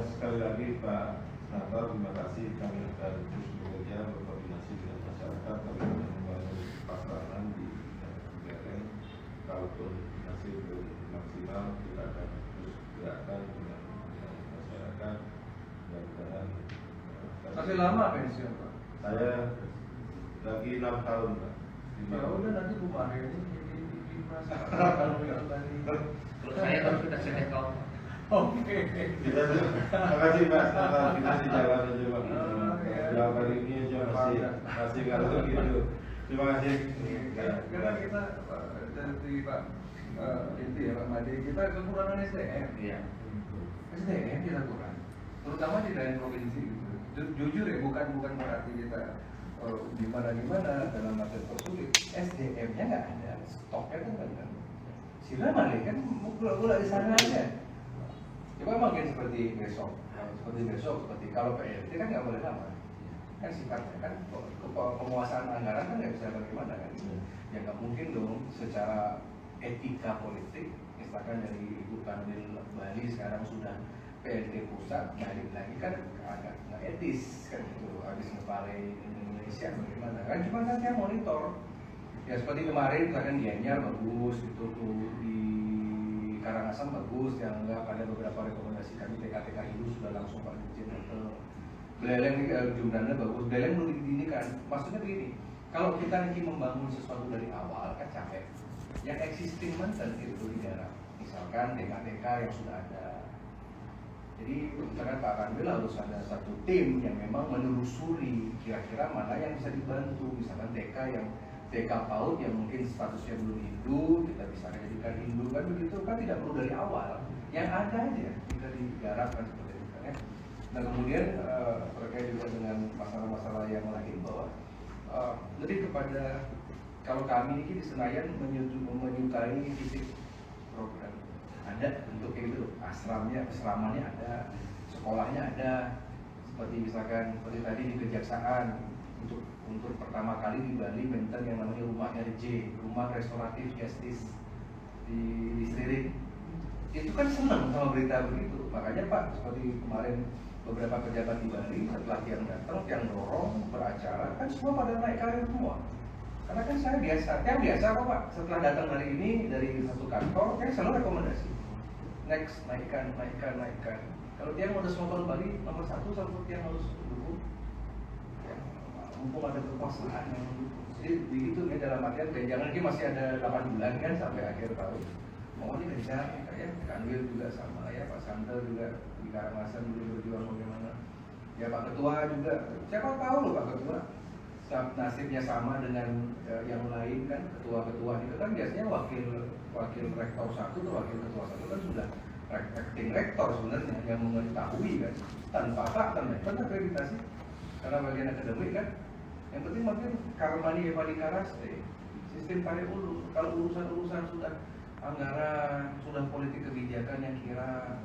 Sekali lagi Pak Senator, terima kasih. Kami akan terus bekerja berkoordinasi dengan masyarakat bagaimana membangun pasaran di Beleng. Kalaupun masih belum maksimal, kita akan terus gerakkan dengan masyarakat. Dan masih lama pensiun Pak? Saya lagi 6 tahun Pak. Ya udah nanti Bu Maria ini di masa kalau nggak balik. Kalau saya kan sudah settle. Oke. Terima kasih Pak Senator, kita di jalan aja Pak. Yang hari ini aja masih kalau gitu. Terima kasih. Karena kita dari Pak itu ya Pak Made, kita kekurangan SDM. Iya. SDM kita kurang, terutama di daerah provinsi gitu. Jujur ya, bukan berarti kita gimana dalam arti tersulit. SDM-nya nggak ada, stoknya kan nggak ada. Sila Made kan gula di sana aja. Coba mungkin seperti besok, seperti kalau PLT kan nggak boleh lama. Kan sifatnya kan penguasaan anggaran kan nggak bisa bagaimana kan. Ya nggak mungkin dong secara etika politik, misalkan dari Ibu Kanwil Bali sekarang sudah PLT pusat, balik lagi kan agak nggak etis kan itu, habis ngepalai Indonesia bagaimana kan, cuma kan saya monitor ya seperti kemarin misalkan Gianyar bagus itu tuh, di Karangasem bagus, yang nggak ada beberapa rekomendasi kami TK-TK Hindu sudah langsung Pak Dirjen datang. Beleleng jumlahnya bagus, Beleleng belum didirikan. Maksudnya begini, kalau kita nanti membangun sesuatu dari awal kan capek. Yang existing mantan itu di daerah, misalkan TK-TK yang sudah ada. Jadi misalkan Pak Kanwil harus ada satu tim yang memang menelusuri kira-kira mana yang bisa dibantu, misalkan TK yang TK PAUD yang mungkin statusnya belum Hindu, kita bisa jadikan Hindu kan begitu kan, tidak perlu dari awal, yang ada aja kita digarap kan seperti itu kan ya. Nah kemudian terkait juga dengan masalah-masalah yang lain bahwa lebih kepada kalau kami ini di Senayan menyukai fisik program, ada untuk kayak gitu, asramanya ada, sekolahnya ada, seperti misalkan seperti tadi di Kejaksaan untuk pertama kali di Bali maintain yang namanya rumah RJ, rumah restoratif justice di Slirik. Itu kan senang sama berita begitu, makanya Pak seperti kemarin beberapa pejabat di Bali setelah yang datang, yang dorong beracara kan semua pada naik karir semua. Karena kan saya biasa kok Pak, setelah datang hari ini dari satu kantor, kan selalu rekomendasi next, naikkan. Kalau tiang modus motor Bali nomor 1 satu tiang harus dukung. Mumpung ada kekuasaan yang mendukung. Jadi begitu ya dalam artian jangan lagi masih ada 8 bulan kan sampai akhir tahun. Mohon dikejar, ya Kanwil juga sama ya, Pak Santer juga di Karangasem dulu berjuang bagaimana. Ya Pak Ketua juga, siapa tahu loh Pak Ketua nasibnya sama dengan yang lain kan, ketua-ketua itu kan biasanya wakil rektor 1 atau wakil ketua 1 kan sudah acting rektor sebenarnya yang mengetahui kan, tanpa akreditasi karena bagian akademik kan. Yang penting makin karmani evali karaste, sistem tarik ulur. Kalau urusan sudah anggaran, sudah politik kebijakan yang kira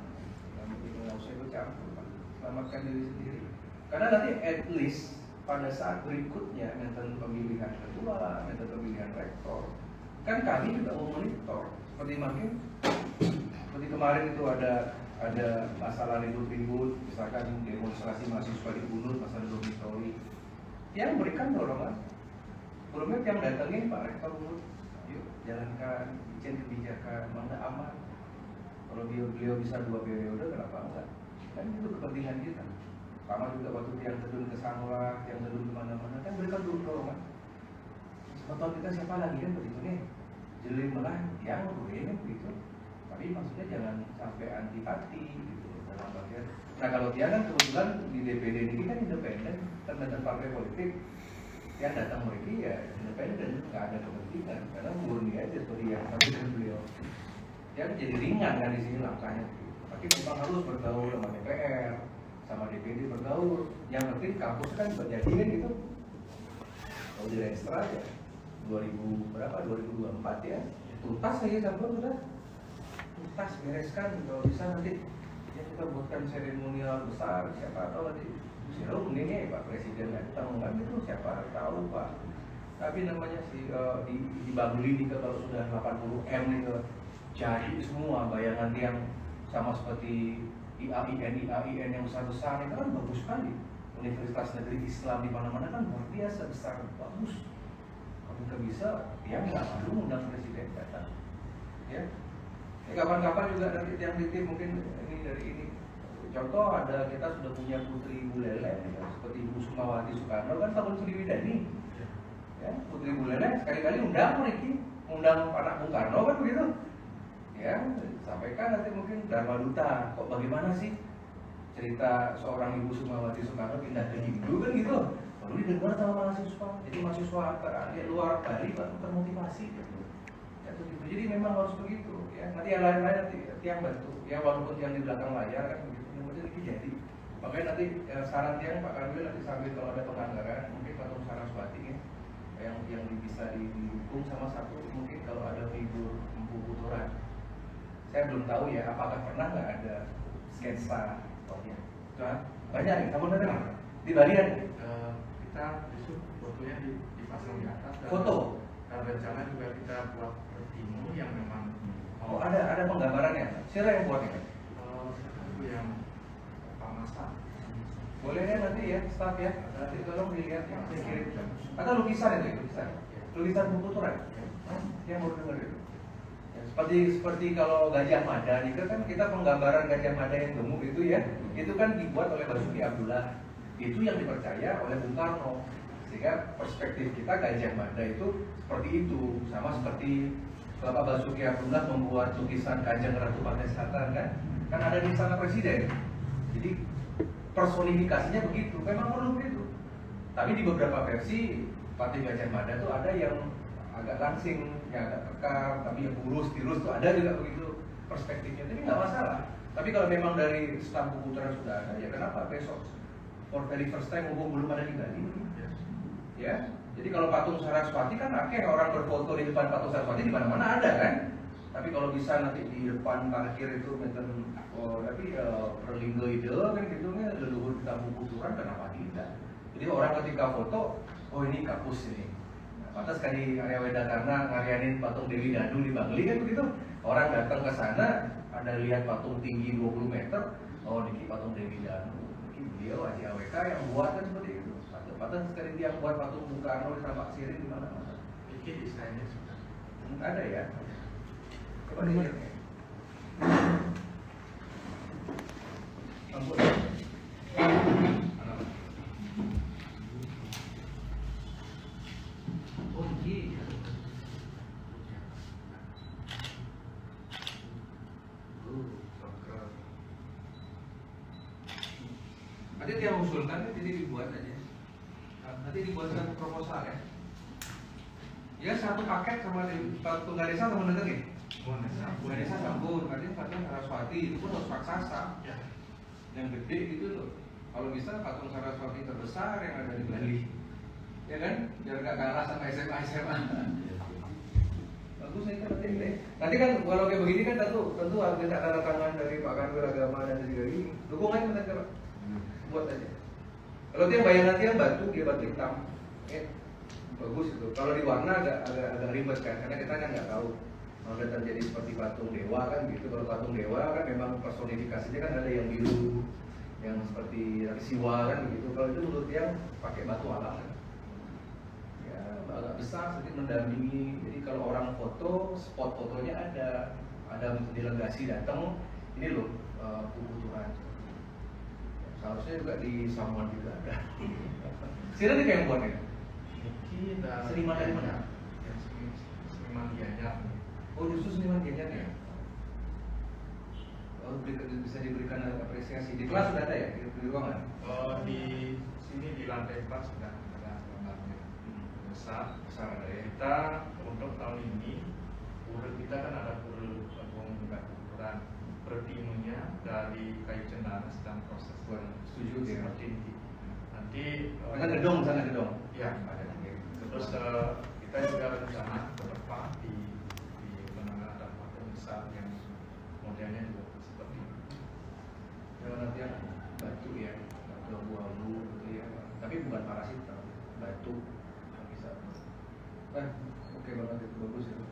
nggak usah ikut campur, selamatkan diri sendiri. Karena nanti at least pada saat berikutnya metode pemilihan ketua, metode pemilihan rektor, kan kami juga memonitor. Seperti kemarin itu ada masalah ribut-ribut, misalkan demonstrasi mahasiswa di Bunut, masalah dormitory, yang berikan dorongan, yang datangin Pak Rektor Bunut, yuk jalankan izin kebijakan, mana aman. Kalau beliau bisa 2 periode, kenapa enggak? Kan itu kepentingan kita. Sama juga waktu yang terjun ke Sanglah, yang terjun kemana-mana, kan berikan dorongan. Sebetulnya kita siapa lagi kan begitu nih, jelim lah, yang boleh begitu. Tapi maksudnya jangan sampai antipati gitu dalam bagian. Nah kalau dia kan kebetulan di DPD ini kan independen, terhadap partai politik yang datang mereka ya independen, nggak ada kepentingan karena murni aja seperti yang sampaikan beliau. Dia jadi ringan kan di sini langkahnya. Tapi memang harus bergaul sama DPR, sama DPD bergaul. Yang penting kampus kan berjadi kan gitu. Kalau di Restra ya 2024 ya, tuntas saja sampai sudah. Tuntas bereskan, kalau bisa nanti ya kita buatkan seremonial besar, siapa tahu nanti siapa ini Pak Presiden datang nggak itu siapa tahu Pak. Tapi namanya di Bangli ini kalau sudah 80 M nih jadi semua bayangan yang sama seperti IAIN yang besar-besar itu kan bagus sekali. Universitas Negeri Islam di mana-mana kan luar biasa besar, bagus. Kalau kita bisa, ya nggak malu undang Presiden datang, ya. Kapan-kapan juga nanti yang titip mungkin ini dari ini. Contoh ada kita sudah punya Putri Bulele ya, seperti Ibu Sukmawati Soekarno kan tahun Sriwidani. Ya, Putri Bulele sekali-kali undang anak Bung Karno kan begitu. Ya, sampaikan nanti mungkin Dharma Duta. Kok bagaimana sih cerita seorang Ibu Sukmawati Soekarno pindah ke Hindu kan gitu. Lalu didengar sama mahasiswa. Jadi mahasiswa luar Bali termotivasi gitu. Jadi memang harus begitu ya. Nanti yang lain-lain nanti tiang bantu ya, walaupun yang di belakang layar kan begitu. Kemudian ini jadi makanya nanti saran tiang Pak Kanwil nanti sambil kalau ada penganggaran mungkin patung Saraswati ya, yang bisa didukung sama satu mungkin kalau ada figur Empu Puturan. Saya belum tahu ya apakah pernah nggak ada sketsa fotonya. Banyak nih, kamu dengar di Bali ada? Kita besok fotonya dipasang di atas. Foto. Dan rencana juga kita buat timu yang memang ada penggambarannya. Siapa yang buatnya? Itu yang Pak Masa. Boleh ya nanti ya, staff ya. Nanti tolong dilihat yang saya kirim. Atau lukisan itu, lukisan buku turan. Yang mau dengar itu. Ya, seperti kalau Gajah Mada itu kan kita penggambaran Gajah Mada yang gemuk itu ya, itu kan dibuat oleh Basuki Abdullah. Itu yang dipercaya oleh Bung Karno. Sehingga perspektif kita Gajah Mada itu seperti itu, sama seperti Bapak Basuki Abdullah membuat lukisan Kanjeng Ratu Pantai Selatan kan ada di sana Presiden. Jadi personifikasinya begitu, memang perlu begitu. Tapi di beberapa versi seperti Gajah Mada tuh ada yang agak langsing, yang agak kekar, tapi yang tirus tuh ada juga begitu perspektifnya. Tapi nggak masalah. Tapi kalau memang dari staf buku putra sudah ada, ya kenapa besok for very first time mumpung belum ada di Bali? Ya, jadi kalau patung Saraswati kan akeh orang berfoto di depan patung Saraswati di mana-mana ada kan. Tapi kalau bisa nanti di depan parkir itu meten perlingga ide kan gitu kan leluhur kita buku putra, kenapa tidak? Jadi orang ketika foto, oh ini kapus ini. Pantas kali area Weda karena ngarianin patung Dewi Danu di Bangli kan begitu. Orang datang ke sana, ada lihat patung tinggi 20 meter, oh niki patung Dewi Danu. Mungkin beliau Haji AWK yang buat kan seperti itu. Pantas sekali dia buat patung Bung Karno di Tambak Sirih di mana-mana. Bikin desainnya sudah. Ada ya. Coba dilihat. Ampun. Oh iya. Nanti dia usulkan, jadi dibuat aja. Nanti dibuatkan proposal ya. Ya satu paket sama Tunggal Desa sama Nengeng ya? Tunggal Desa campur, artinya patung Saraswati itu pun harus raksasa. Ya. Yang gede gitu loh. Kalau bisa patung Saraswati terbesar yang ada di Bali. Ya kan? Biar gak kalah sama SMA. Bagus itu nanti deh. Nanti kan kalau kayak begini kan tentu harus minta tanda tangan dari Pak Kanwil Agama dan dari dukungan nanti Pak. Buat aja. Kalau dia bayangan dia batu, dia batu hitam. Ya. Bagus itu. Kalau di warna agak ribet kan, karena kita kan nggak tahu kalau terjadi seperti patung dewa kan gitu. Kalau patung dewa kan memang personifikasinya kan ada yang biru, yang seperti siwa kan begitu. Kalau itu menurut yang pakai batu alam kan. Ya agak besar sedikit mendampingi. Jadi kalau orang foto, spot fotonya ada delegasi datang, ini loh buku Tuhan. Seharusnya juga di Samuan juga ada. Sini nih kayak buat ya. Seniman dari mana? Ya, seniman Gianyar. Oh justru seniman Gianyar ya? Oh, bisa diberikan apresiasi. Di kelas sudah ada ya? Di ruangan? Di sini di lantai 4 sudah ada gambarnya besar ada ya. Kita untuk tahun ini pura kita kan ada pura Agung Kuburan. Pertimunya dari kayu cendana sedang proses. Setuju ya. Seperti ini. Nanti Dengan gedung, sana gedung. Ya, ada. Terus kita juga rencana ke depan di mana ada patung besar yang modelnya juga seperti ini. Ya nanti ya batu ya, batu abu-abu gitu ya. Tapi bukan parasit, batu bisa. Oke banget itu bagus itu.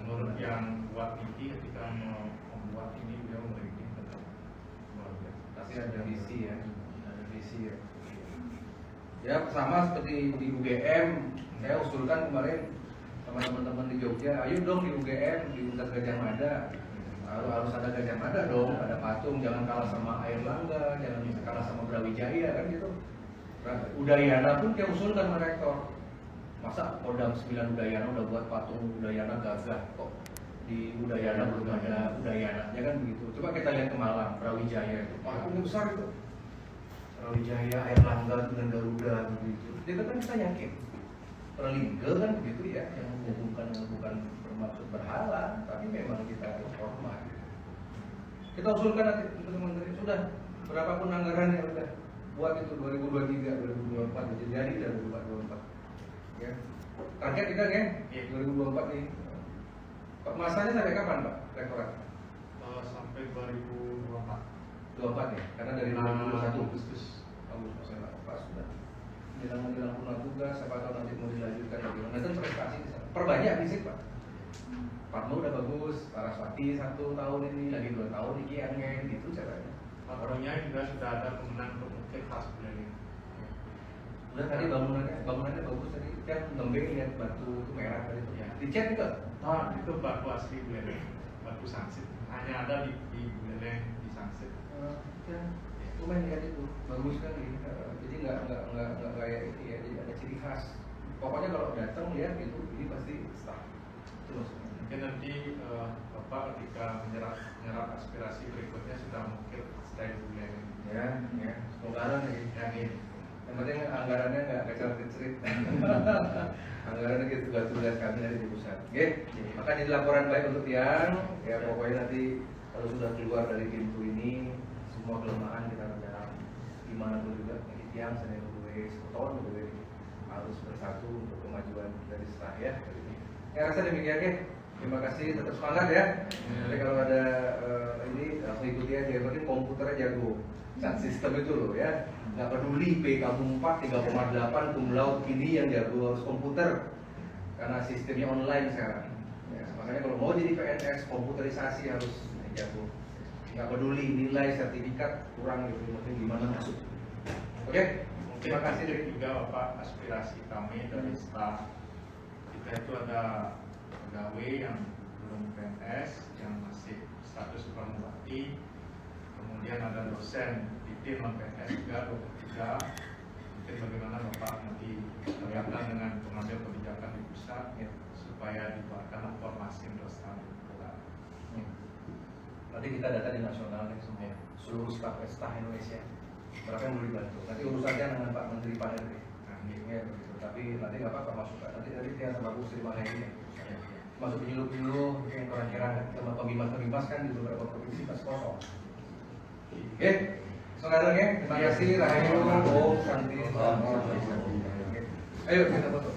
Menurut yang buat Niki ketika membuat ini beliau memiliki tetap luar biasa. Pasti ada visi ya, Ya sama seperti di UGM, saya usulkan kemarin sama teman-teman di Jogja, ayo dong di UGM di Universitas Gajah Mada harus ada Gajah Mada dong, ada patung, jangan kalah sama Airlangga, jangan kalah sama Brawijaya kan gitu. Udayana pun dia usulkan sama rektor, masa Kodam 9 Udayana udah buat patung Udayana gagah kok di Udayana belum ada Udayananya kan begitu. Coba kita lihat ke Malang, Brawijaya itu patungnya besar itu. Brawijaya, Airlangga dengan Garuda begitu. Kita kan bisa yakin Perlingga kan begitu ya, yang bukan bermaksud berhala, tapi memang kita hormat. Kita usulkan nanti teman-teman sudah berapapun anggaran yang udah buat itu 2023, 2024 jadi dari 2024. Ya. Target kita kan 2024 nih. Masanya sampai kapan Pak rektorat? Sampai 2024. 24 ya, karena dari 2021 Agustus pas sudah menjelang purna tugas, siapa tahu nanti mau dilanjutkan bagaimana. Itu prestasi di sana. Perbanyak fisik Pak. Patmo udah bagus, Saraswati 1 tahun ini, lagi 2 tahun ini angin gitu caranya. Patronya juga sudah ada pemenang untuk mungkin pas bulan ini. Udah tadi bangunannya bagus tadi, kan lembek lihat batu itu merah tadi itu. Ya. Dicat juga. Itu batu asli bulan batu sangsit. Hanya ada di bulan di sangsit. Ya, lumayan lihat itu bagus sekali. Jadi nggak kayak ini ya, jadi ada ciri khas. Pokoknya kalau datang lihat itu ini pasti staff. Terus Mungkin nanti Bapak ketika menyerap aspirasi berikutnya sudah mungkin style bulan. ya, semoga nih. Yang ini. Yang penting anggarannya nggak kecil-kecil. Anggarannya kita tugas-tugas kami dari di pusat. Oke, maka jadi laporan baik untuk Tiang. Ya pokoknya nanti kalau sudah keluar dari pintu ini, semua kelemahan kita rencanakan. Dimanapun juga, Tiang, saya gue, setahun gue harus bersatu untuk kemajuan dari setelah ya. Ya rasa demikian ya. Terima kasih, tetap semangat ya. Nanti kalau ada ini langsung ikuti aja. Yang penting komputernya jago. Nah, sistem itu loh ya. Nggak peduli P kamu 4, 3,8 cum laude ini yang jago harus komputer. Karena sistemnya online sekarang. Ya, makanya kalau mau jadi PNS komputerisasi harus jago. Nggak peduli nilai sertifikat kurang gitu. Yang penting gimana masuk. Oke? Terima kasih dari juga Bapak, aspirasi kami dari staf kita itu ada pegawai yang belum PNS yang masih status bupati, kemudian ada dosen di tim non PNS juga 23. Mungkin bagaimana Bapak nanti berkaitan dengan pengambil kebijakan di pusat ya, supaya dikeluarkan formasi dosen. Nanti kita data di nasional nih semua seluruh staf Indonesia. Berapa yang boleh dibantu? Nanti urusannya dengan Pak Menteri Pak RT. Ya, begitu. Tapi nanti nggak apa-apa masukkan. Nanti dia sama bagus terima ini ya. Masuk penyuluh-penyuluh yang kira-kira sama pembimbas kan di beberapa provinsi pas kosong. Oke, saudara ya. Terima kasih. Rahayu, Om, Santi. Ayo kita foto.